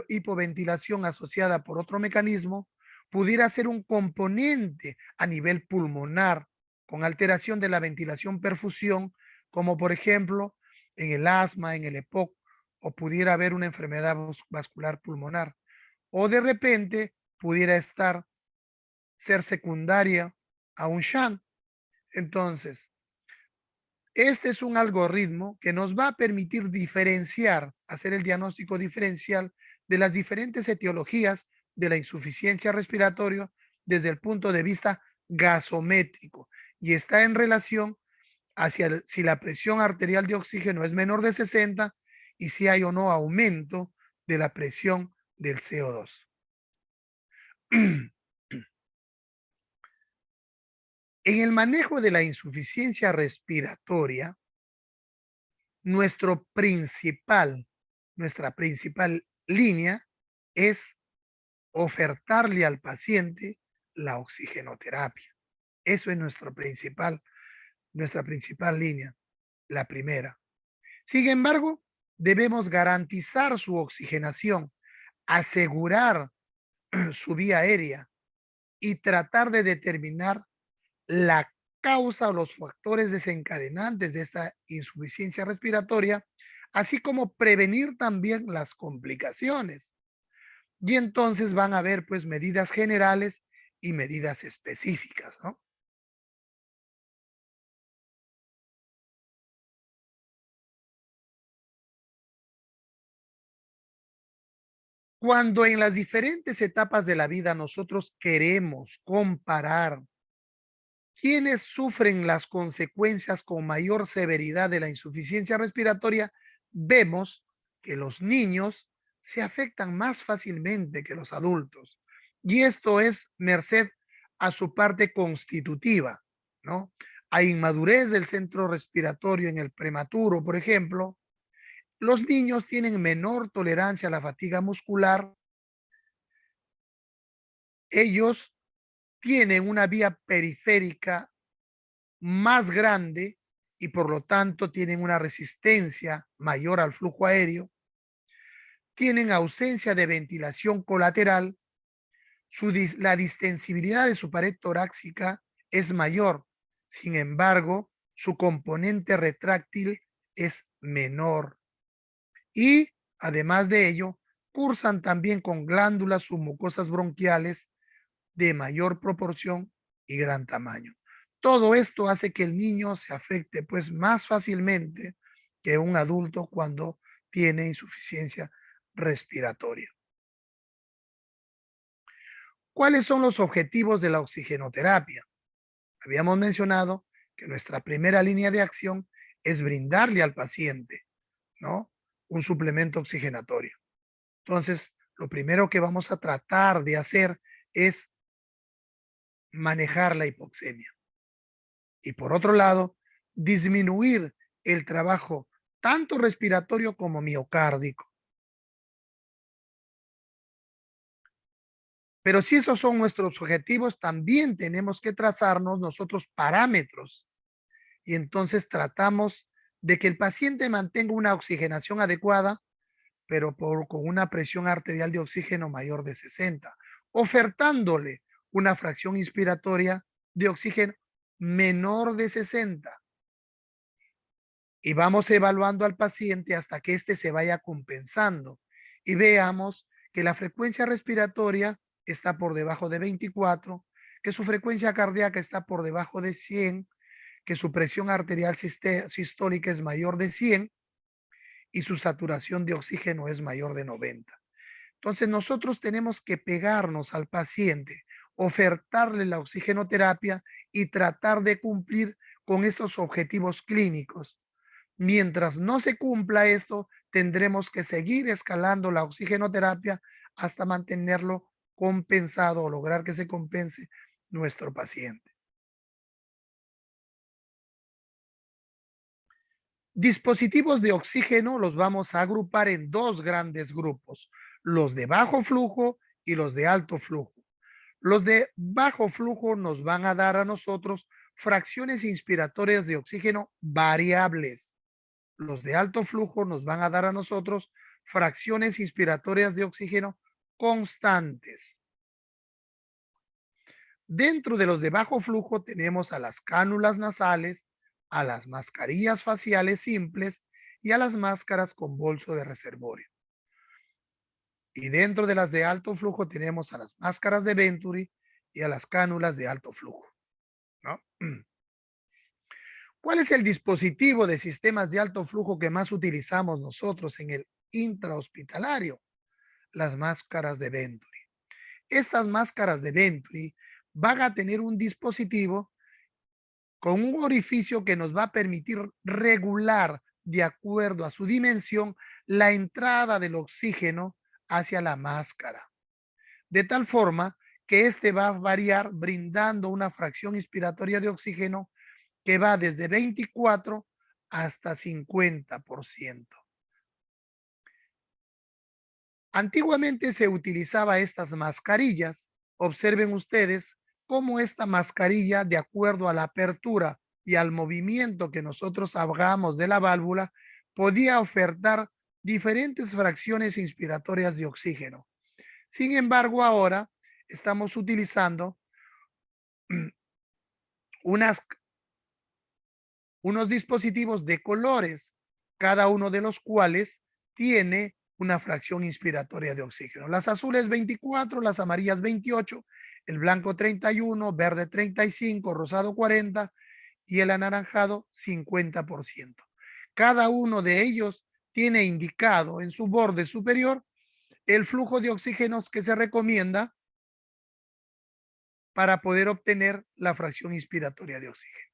hipoventilación asociada por otro mecanismo, pudiera ser un componente a nivel pulmonar con alteración de la ventilación perfusión, como por ejemplo en el asma, en el EPOC, o pudiera haber una enfermedad vascular pulmonar, o de repente pudiera ser secundaria a un shunt. Entonces, este es un algoritmo que nos va a permitir diferenciar, hacer el diagnóstico diferencial de las diferentes etiologías de la insuficiencia respiratoria desde el punto de vista gasométrico, y está en relación hacia si la presión arterial de oxígeno es menor de 60 y si hay o no aumento de la presión del CO2. En el manejo de la insuficiencia respiratoria, nuestra principal línea es ofertarle al paciente la oxigenoterapia. Eso es nuestra principal línea, la primera. Sin embargo, debemos garantizar su oxigenación, asegurar su vía aérea y tratar de determinar la causa o los factores desencadenantes de esta insuficiencia respiratoria, así como prevenir también las complicaciones. Y entonces van a haber pues medidas generales y medidas específicas, ¿no? Cuando en las diferentes etapas de la vida nosotros queremos comparar quiénes sufren las consecuencias con mayor severidad de la insuficiencia respiratoria, vemos que los niños se afectan más fácilmente que los adultos. Y esto es merced a su parte constitutiva, ¿no? A inmadurez del centro respiratorio en el prematuro, por ejemplo, los niños tienen menor tolerancia a la fatiga muscular. Ellos tienen una vía periférica más grande y por lo tanto tienen una resistencia mayor al flujo aéreo. Tienen ausencia de ventilación colateral. La distensibilidad de su pared torácica es mayor. Sin embargo, su componente retráctil es menor. Y además de ello, cursan también con glándulas submucosas bronquiales de mayor proporción y gran tamaño. Todo esto hace que el niño se afecte pues más fácilmente que un adulto cuando tiene insuficiencia respiratoria. ¿Cuáles son los objetivos de la oxigenoterapia? Habíamos mencionado que nuestra primera línea de acción es brindarle al paciente, ¿no?, un suplemento oxigenatorio. Entonces, lo primero que vamos a tratar de hacer es manejar la hipoxemia. Y por otro lado, disminuir el trabajo tanto respiratorio como miocárdico. Pero si esos son nuestros objetivos, también tenemos que trazarnos nosotros parámetros. Y entonces tratamos de que el paciente mantenga una oxigenación adecuada, pero con una presión arterial de oxígeno mayor de 60, ofertándole una fracción inspiratoria de oxígeno menor de 60. Y vamos evaluando al paciente hasta que éste se vaya compensando y veamos que la frecuencia respiratoria está por debajo de 24, que su frecuencia cardíaca está por debajo de 100, que su presión arterial sistólica es mayor de 100 y su saturación de oxígeno es mayor de 90. Entonces nosotros tenemos que pegarnos al paciente, ofertarle la oxigenoterapia y tratar de cumplir con estos objetivos clínicos. Mientras no se cumpla esto, tendremos que seguir escalando la oxigenoterapia hasta mantenerlo compensado o lograr que se compense nuestro paciente. Dispositivos de oxígeno los vamos a agrupar en dos grandes grupos, los de bajo flujo y los de alto flujo. Los de bajo flujo nos van a dar a nosotros fracciones inspiratorias de oxígeno variables. Los de alto flujo nos van a dar a nosotros fracciones inspiratorias de oxígeno constantes. Dentro de los de bajo flujo tenemos a las cánulas nasales, a las mascarillas faciales simples y a las máscaras con bolso de reservorio. Y dentro de las de alto flujo tenemos a las máscaras de Venturi y a las cánulas de alto flujo, ¿no? ¿Cuál es el dispositivo de sistemas de alto flujo que más utilizamos nosotros en el intrahospitalario? Las máscaras de Venturi. Estas máscaras de Venturi van a tener un dispositivo con un orificio que nos va a permitir regular de acuerdo a su dimensión la entrada del oxígeno hacia la máscara. De tal forma que este va a variar brindando una fracción inspiratoria de oxígeno que va desde 24 hasta 50%. Antiguamente se utilizaba estas mascarillas. Observen ustedes cómo esta mascarilla, de acuerdo a la apertura y al movimiento que nosotros hagamos de la válvula, podía ofertar diferentes fracciones inspiratorias de oxígeno. Sin embargo, ahora estamos utilizando unos dispositivos de colores, cada uno de los cuales tiene una fracción inspiratoria de oxígeno. Las azules 24, las amarillas 28, el blanco 31, verde 35, rosado 40 y el anaranjado 50%. Cada uno de ellos tiene indicado en su borde superior el flujo de oxígenos que se recomienda para poder obtener la fracción inspiratoria de oxígeno.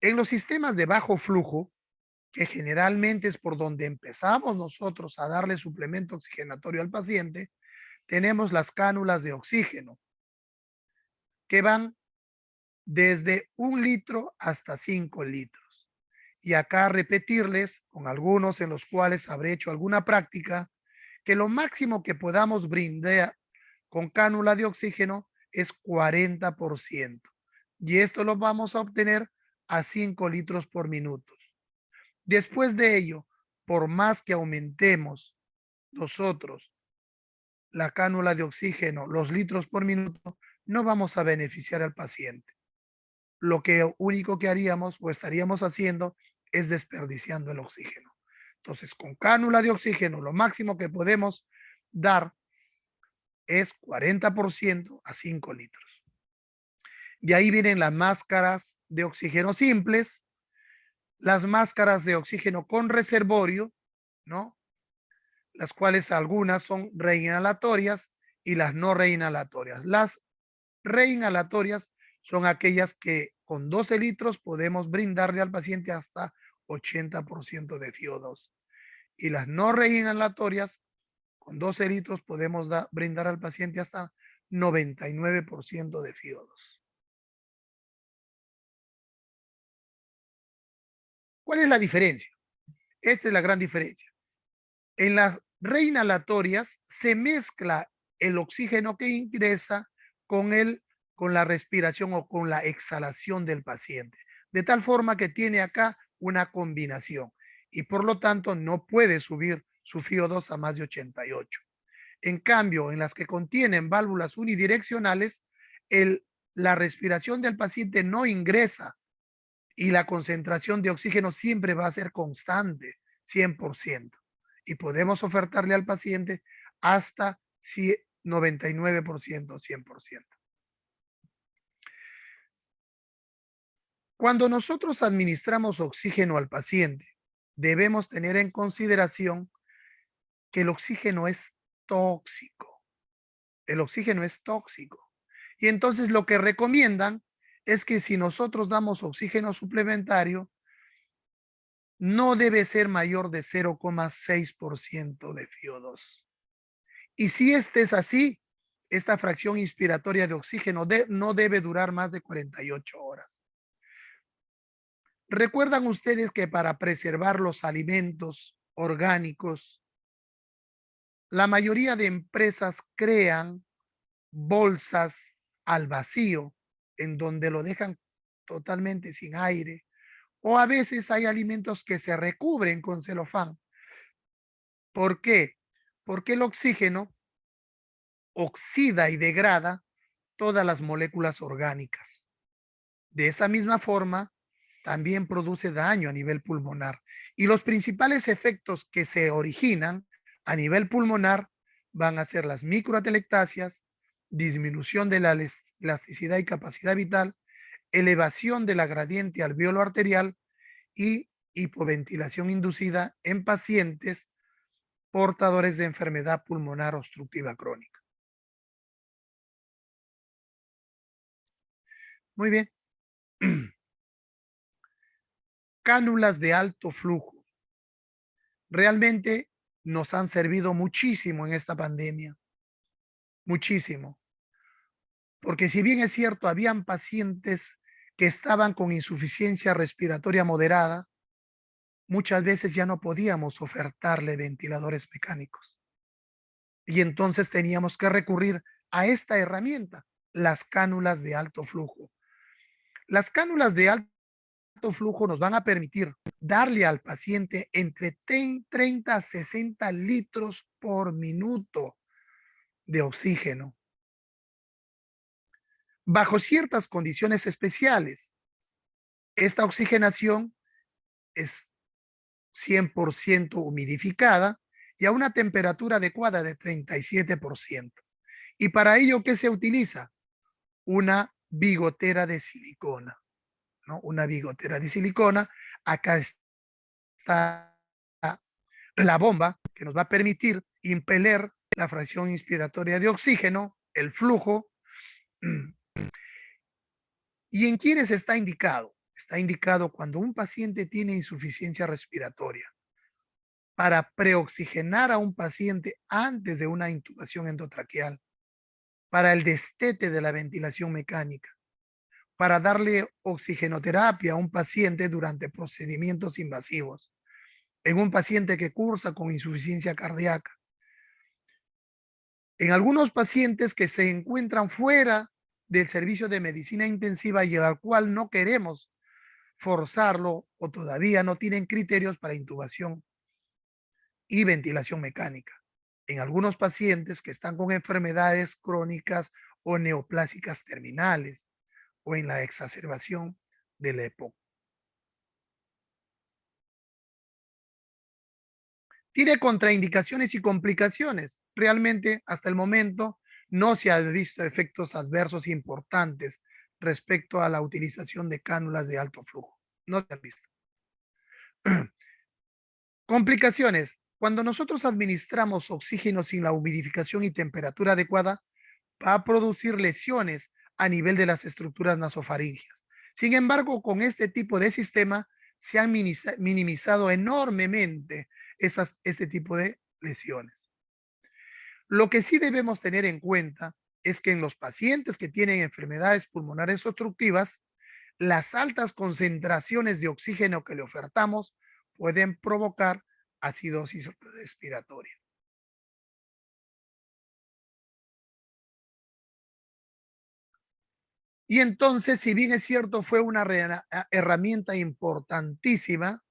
En los sistemas de bajo flujo, que generalmente es por donde empezamos nosotros a darle suplemento oxigenatorio al paciente, tenemos las cánulas de oxígeno, que van desde 1 litro hasta 5 litros. Y acá repetirles, con algunos en los cuales habré hecho alguna práctica, que lo máximo que podamos brindar con cánula de oxígeno es 40%. Y esto lo vamos a obtener a 5 litros por minuto. Después de ello, por más que aumentemos nosotros la cánula de oxígeno, los litros por minuto, no vamos a beneficiar al paciente. Lo único que haríamos o estaríamos haciendo es desperdiciando el oxígeno. Entonces, con cánula de oxígeno, lo máximo que podemos dar es 40% a 5 litros. De ahí vienen las máscaras de oxígeno simples, las máscaras de oxígeno con reservorio, ¿no? Las cuales algunas son reinhalatorias y las no reinhalatorias. Las reinhalatorias son aquellas que con 12 litros podemos brindarle al paciente hasta 80% de FiO2. Y las no reinhalatorias, con 12 litros podemos brindar al paciente hasta 99% de FiO2. ¿Cuál es la diferencia? Esta es la gran diferencia. En las reinhalatorias se mezcla el oxígeno que ingresa con la respiración o con la exhalación del paciente, de tal forma que tiene acá una combinación y por lo tanto no puede subir su FiO2 a más de 88. En cambio, en las que contienen válvulas unidireccionales, la respiración del paciente no ingresa y la concentración de oxígeno siempre va a ser constante, 100%. Y podemos ofertarle al paciente hasta 99%, 100%. Cuando nosotros administramos oxígeno al paciente, debemos tener en consideración que el oxígeno es tóxico. El oxígeno es tóxico. Y entonces lo que recomiendan es que si nosotros damos oxígeno suplementario, no debe ser mayor de 0,6% de FiO2. Y si este es así, esta fracción inspiratoria de oxígeno no debe durar más de 48 horas. ¿Recuerdan ustedes que para preservar los alimentos orgánicos, la mayoría de empresas crean bolsas al vacío en donde lo dejan totalmente sin aire? O a veces hay alimentos que se recubren con celofán. ¿Por qué? Porque el oxígeno oxida y degrada todas las moléculas orgánicas. De esa misma forma, también produce daño a nivel pulmonar. Y los principales efectos que se originan a nivel pulmonar van a ser las microatelectasias, disminución de la elasticidad y capacidad vital, elevación de la gradiente alveolo arterial y hipoventilación inducida en pacientes portadores de enfermedad pulmonar obstructiva crónica. Muy bien. Cánulas de alto flujo. Realmente nos han servido muchísimo en esta pandemia. Muchísimo. Porque si bien es cierto, habían pacientes que estaban con insuficiencia respiratoria moderada, muchas veces ya no podíamos ofertarle ventiladores mecánicos. Y entonces teníamos que recurrir a esta herramienta, las cánulas de alto flujo. Las cánulas de alto flujo nos van a permitir darle al paciente entre 30 a 60 litros por minuto de oxígeno. Bajo ciertas condiciones especiales, esta oxigenación es 100% humidificada y a una temperatura adecuada de 37%. Y para ello, ¿qué se utiliza? Una bigotera de silicona, ¿no? Una bigotera de silicona. Acá está la bomba que nos va a permitir impeler la fracción inspiratoria de oxígeno, el flujo. ¿Y en quiénes está indicado? Está indicado cuando un paciente tiene insuficiencia respiratoria. Para preoxigenar a un paciente antes de una intubación endotraqueal, para el destete de la ventilación mecánica, para darle oxigenoterapia a un paciente durante procedimientos invasivos, en un paciente que cursa con insuficiencia cardíaca, en algunos pacientes que se encuentran fuera del servicio de medicina intensiva y al cual no queremos forzarlo o todavía no tienen criterios para intubación y ventilación mecánica. En algunos pacientes que están con enfermedades crónicas o neoplásicas terminales o en la exacerbación de la EPOC. Tiene contraindicaciones y complicaciones. Realmente, hasta el momento, no se han visto efectos adversos importantes respecto a la utilización de cánulas de alto flujo. No se han visto. Complicaciones. Cuando nosotros administramos oxígeno sin la humidificación y temperatura adecuada, va a producir lesiones a nivel de las estructuras nasofaríngeas. Sin embargo, con este tipo de sistema se han minimizado enormemente este tipo de lesiones. Lo que sí debemos tener en cuenta es que en los pacientes que tienen enfermedades pulmonares obstructivas, las altas concentraciones de oxígeno que le ofertamos pueden provocar acidosis respiratoria. Y entonces, si bien es cierto, fue una herramienta importantísima,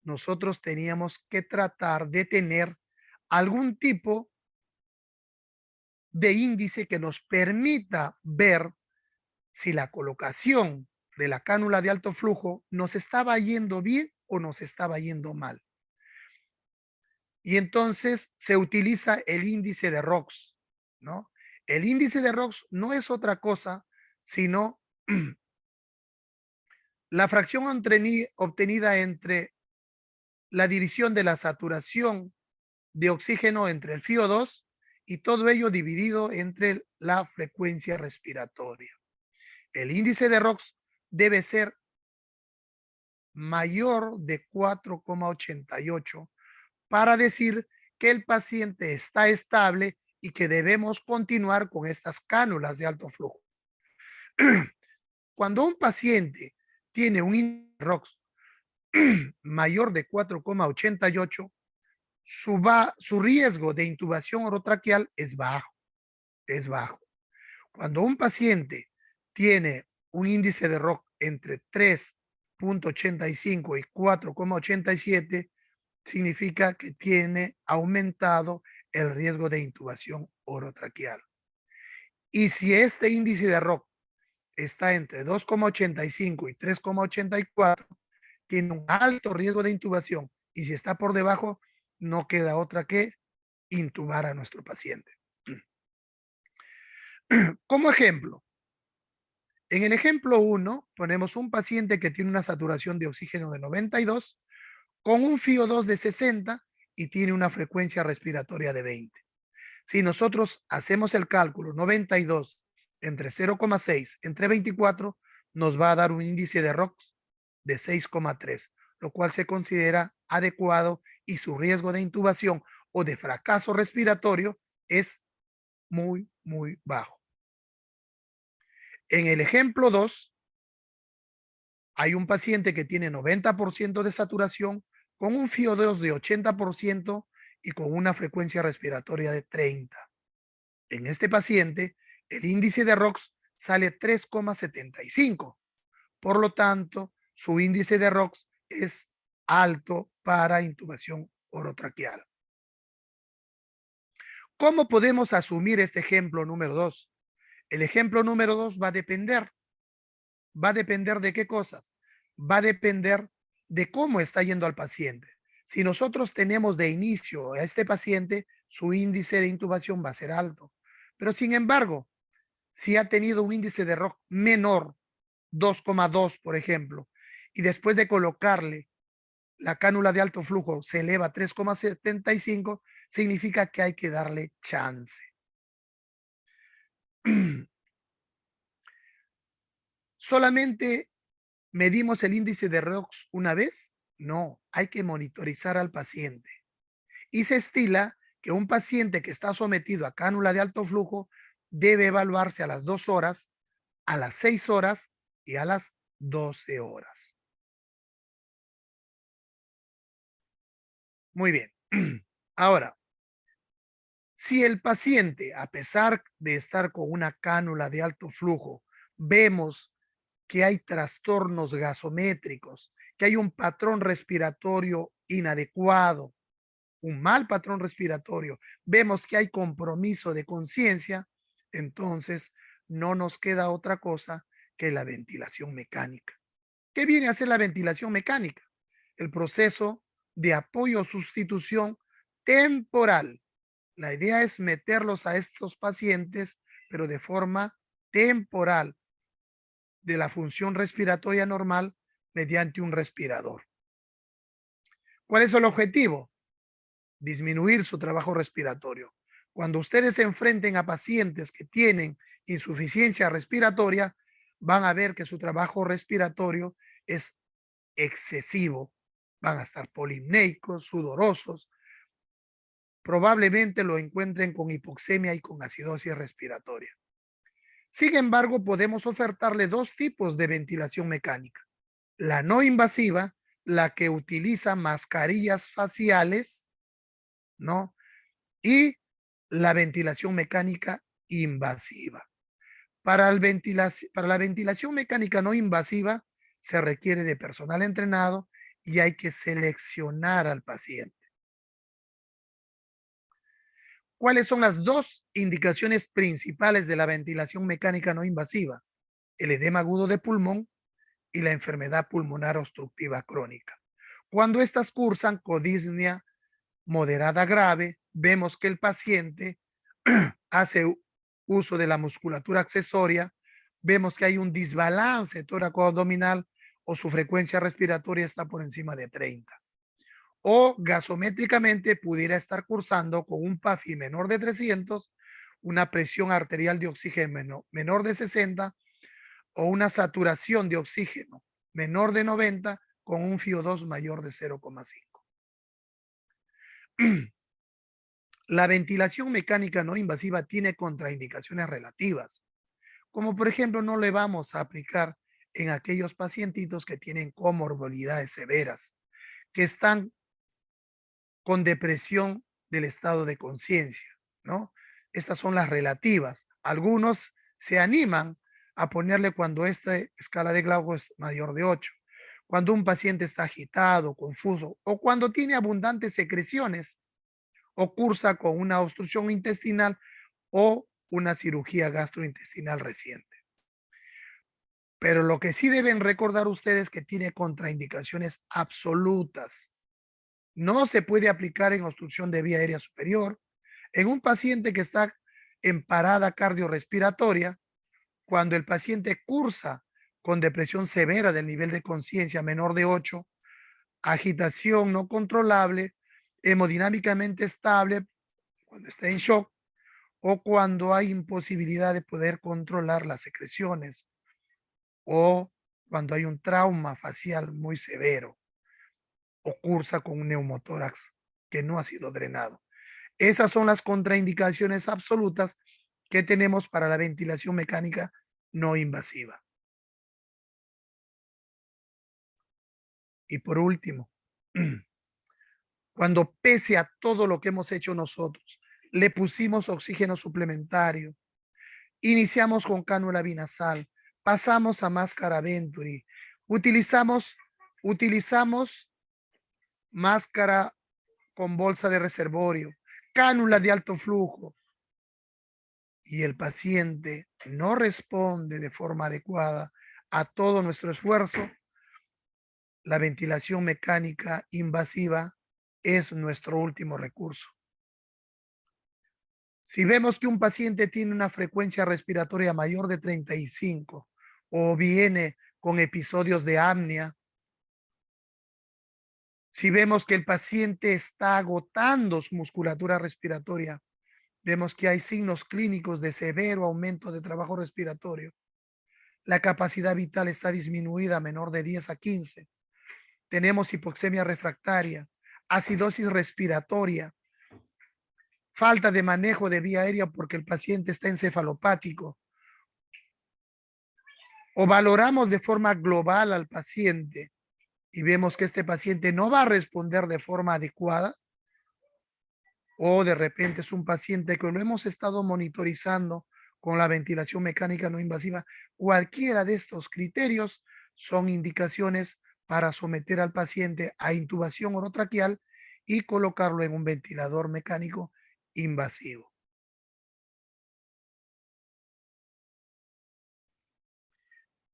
nosotros teníamos que tratar de tener algún tipo de índice que nos permita ver si la colocación de la cánula de alto flujo nos estaba yendo bien o nos estaba yendo mal. Y entonces se utiliza el índice de ROX, ¿no? El índice de ROX no es otra cosa sino la fracción obtenida entre la división de la saturación de oxígeno entre el FiO2 y todo ello dividido entre la frecuencia respiratoria. El índice de ROX debe ser mayor de 4,88 para decir que el paciente está estable y que debemos continuar con estas cánulas de alto flujo. Cuando un paciente tiene un índice ROX mayor de 4,88, su riesgo de intubación orotraqueal es bajo. Es bajo. Cuando un paciente tiene un índice de ROC entre 3,85 y 4,87, significa que tiene aumentado el riesgo de intubación orotraqueal. Y si este índice de ROC está entre 2,85 y 3,84, tiene un alto riesgo de intubación. Y si está por debajo, no queda otra que intubar a nuestro paciente. Como ejemplo, en el ejemplo 1 ponemos un paciente que tiene una saturación de oxígeno de 92 con un FiO2 de 60 y tiene una frecuencia respiratoria de 20. Si nosotros hacemos el cálculo 92 entre 0,6 entre 24, nos va a dar un índice de ROX de 6,3, lo cual se considera adecuado y su riesgo de intubación o de fracaso respiratorio es muy, muy bajo. En el ejemplo 2, hay un paciente que tiene 90% de saturación con un FiO2 de 80% y con una frecuencia respiratoria de 30. En este paciente, el índice de ROX sale 3,75. Por lo tanto, su índice de ROX es alto para intubación orotraqueal. ¿Cómo podemos asumir este ejemplo número 2? El ejemplo número 2 va a depender. ¿Va a depender de qué cosas? Va a depender de cómo está yendo al paciente. Si nosotros tenemos de inicio a este paciente, su índice de intubación va a ser alto. Pero sin embargo, si ha tenido un índice de ROC menor, 2,2 por ejemplo, y después de colocarle la cánula de alto flujo se eleva a 3,75, significa que hay que darle chance. ¿Solamente medimos el índice de ROX una vez? No, hay que monitorizar al paciente. Y se estila que un paciente que está sometido a cánula de alto flujo debe evaluarse a las 2 horas, a las 6 horas y a las 12 horas. Muy bien. Ahora, si el paciente, a pesar de estar con una cánula de alto flujo, vemos que hay trastornos gasométricos, que hay un patrón respiratorio inadecuado, un mal patrón respiratorio, vemos que hay compromiso de conciencia, entonces no nos queda otra cosa que la ventilación mecánica. ¿Qué viene a hacer la ventilación mecánica? El proceso de apoyo o sustitución temporal. La idea es meterlos a estos pacientes, pero de forma temporal, de la función respiratoria normal mediante un respirador. ¿Cuál es el objetivo? Disminuir su trabajo respiratorio. Cuando ustedes se enfrenten a pacientes que tienen insuficiencia respiratoria, van a ver que su trabajo respiratorio es excesivo. Van a estar polimneicos, sudorosos. Probablemente lo encuentren con hipoxemia y con acidosis respiratoria. Sin embargo, podemos ofertarle 2 tipos de ventilación mecánica. La no invasiva, la que utiliza mascarillas faciales, ¿no? Y la ventilación mecánica invasiva. Para la ventilación mecánica no invasiva se requiere de personal entrenado y hay que seleccionar al paciente. ¿Cuáles son las 2 indicaciones principales de la ventilación mecánica no invasiva? El edema agudo de pulmón y la enfermedad pulmonar obstructiva crónica. Cuando estas cursan con disnea moderada grave, vemos que el paciente hace uso de la musculatura accesoria, vemos que hay un desbalance tóraco-abdominal o su frecuencia respiratoria está por encima de 30. O gasométricamente pudiera estar cursando con un PAFI menor de 300, una presión arterial de oxígeno menor de 60 o una saturación de oxígeno menor de 90 con un FiO2 mayor de 0,5. La ventilación mecánica no invasiva tiene contraindicaciones relativas, como por ejemplo no le vamos a aplicar en aquellos pacientitos que tienen comorbilidades severas, que están con depresión del estado de conciencia, ¿no? Estas son las relativas. Algunos se animan a ponerle cuando esta escala de Glauco es mayor de 8. Cuando un paciente está agitado, confuso, o cuando tiene abundantes secreciones, o cursa con una obstrucción intestinal o una cirugía gastrointestinal reciente. Pero lo que sí deben recordar ustedes que tiene contraindicaciones absolutas. No se puede aplicar en obstrucción de vía aérea superior, en un paciente que está en parada cardiorrespiratoria, cuando el paciente cursa con depresión severa del nivel de conciencia menor de 8, agitación no controlable, hemodinámicamente estable, cuando está en shock, o cuando hay imposibilidad de poder controlar las secreciones, o cuando hay un trauma facial muy severo, o cursa con un neumotórax que no ha sido drenado. Esas son las contraindicaciones absolutas que tenemos para la ventilación mecánica no invasiva. Y por último, cuando pese a todo lo que hemos hecho nosotros, le pusimos oxígeno suplementario, iniciamos con cánula binasal, pasamos a máscara Venturi, utilizamos máscara con bolsa de reservorio, cánula de alto flujo, y el paciente no responde de forma adecuada a todo nuestro esfuerzo, la ventilación mecánica invasiva es nuestro último recurso. Si vemos que un paciente tiene una frecuencia respiratoria mayor de 35 o viene con episodios de apnea, si vemos que el paciente está agotando su musculatura respiratoria, vemos que hay signos clínicos de severo aumento de trabajo respiratorio, la capacidad vital está disminuida a menor de 10 a 15, tenemos hipoxemia refractaria, acidosis respiratoria, falta de manejo de vía aérea porque el paciente está encefalopático, o valoramos de forma global al paciente y vemos que este paciente no va a responder de forma adecuada, o de repente es un paciente que lo hemos estado monitorizando con la ventilación mecánica no invasiva, cualquiera de estos criterios son indicaciones para someter al paciente a intubación orotraqueal y colocarlo en un ventilador mecánico invasivo.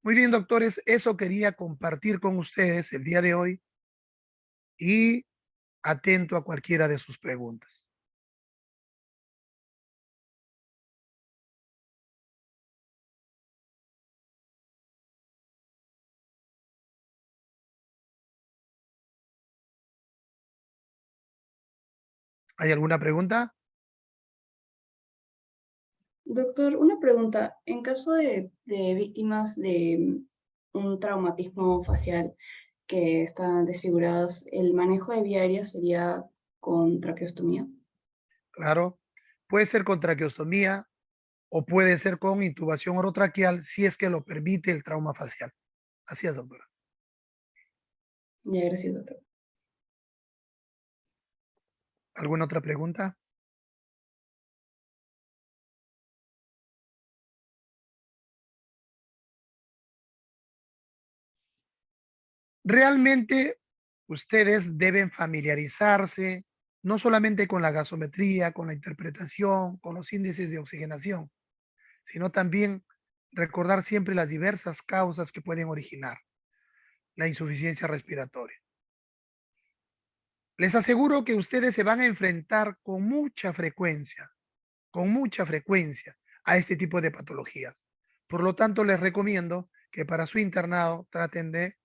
Muy bien, doctores, eso quería compartir con ustedes el día de hoy y atento a cualquiera de sus preguntas. ¿Hay alguna pregunta? Doctor, una pregunta. En caso de víctimas de un traumatismo facial que están desfigurados, ¿el manejo de vía aérea sería con traqueostomía? Claro, puede ser con traqueostomía o puede ser con intubación orotraqueal si es que lo permite el trauma facial. Así es, doctora. Ya, gracias, doctor. ¿Alguna otra pregunta? Realmente ustedes deben familiarizarse no solamente con la gasometría, con la interpretación, con los índices de oxigenación, sino también recordar siempre las diversas causas que pueden originar la insuficiencia respiratoria. Les aseguro que ustedes se van a enfrentar con mucha frecuencia a este tipo de patologías. Por lo tanto, les recomiendo que para su internado traten de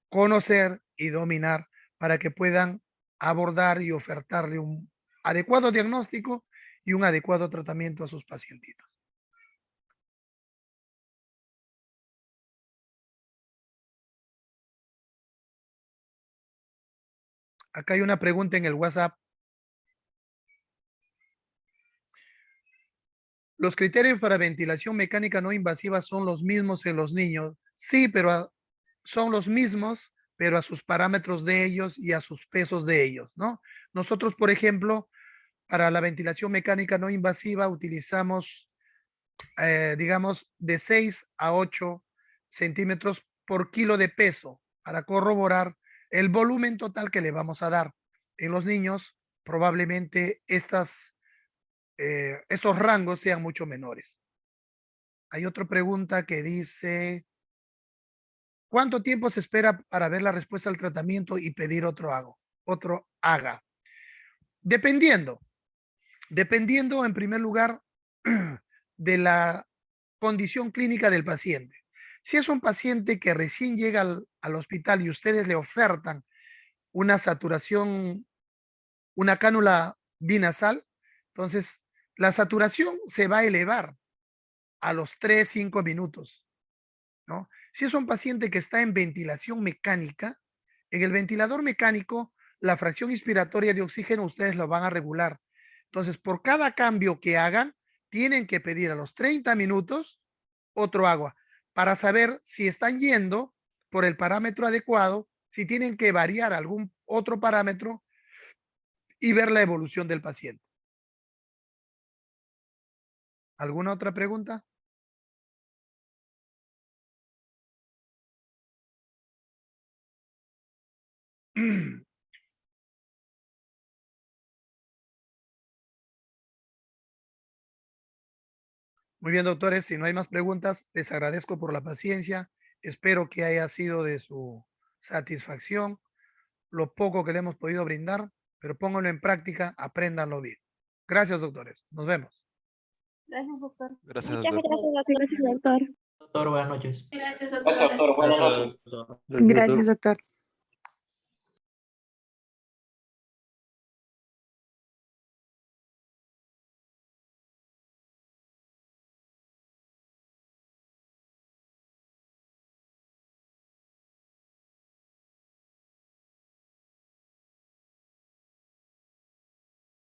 conocer y dominar para que puedan abordar y ofertarle un adecuado diagnóstico y un adecuado tratamiento a sus pacientitos. Acá hay una pregunta en el WhatsApp. Los criterios para ventilación mecánica no invasiva son los mismos en los niños Sí, pero son los mismos, pero a sus parámetros de ellos y a sus pesos de ellos, ¿no? Nosotros, por ejemplo, para la ventilación mecánica no invasiva utilizamos, digamos, de 6 a 8 centímetros por kilo de peso para corroborar el volumen total que le vamos a dar. En los niños, probablemente estos rangos sean mucho menores. Hay otra pregunta que dice, ¿cuánto tiempo se espera para ver la respuesta al tratamiento y pedir otro haga? Dependiendo en primer lugar de la condición clínica del paciente. Si es un paciente que recién llega al hospital y ustedes le ofertan una saturación, una cánula binasal, entonces la saturación se va a elevar a los 3, 5 minutos, ¿no? Si es un paciente que está en ventilación mecánica, en el ventilador mecánico, la fracción inspiratoria de oxígeno ustedes lo van a regular. Entonces, por cada cambio que hagan, tienen que pedir a los 30 minutos otro agua para saber si están yendo por el parámetro adecuado, si tienen que variar algún otro parámetro y ver la evolución del paciente. ¿Alguna otra pregunta? Muy bien, doctores, si no hay más preguntas, les agradezco por la paciencia. Espero que haya sido de su satisfacción lo poco que le hemos podido brindar, pero pónganlo en práctica, apréndanlo bien. Gracias, doctores. Nos vemos. Gracias, doctor. Gracias, Muchas doctor. gracias, doctor. Doctor, buenas noches. Gracias, Gracias, doctor. Buenas noches. Doctor. Gracias, doctor.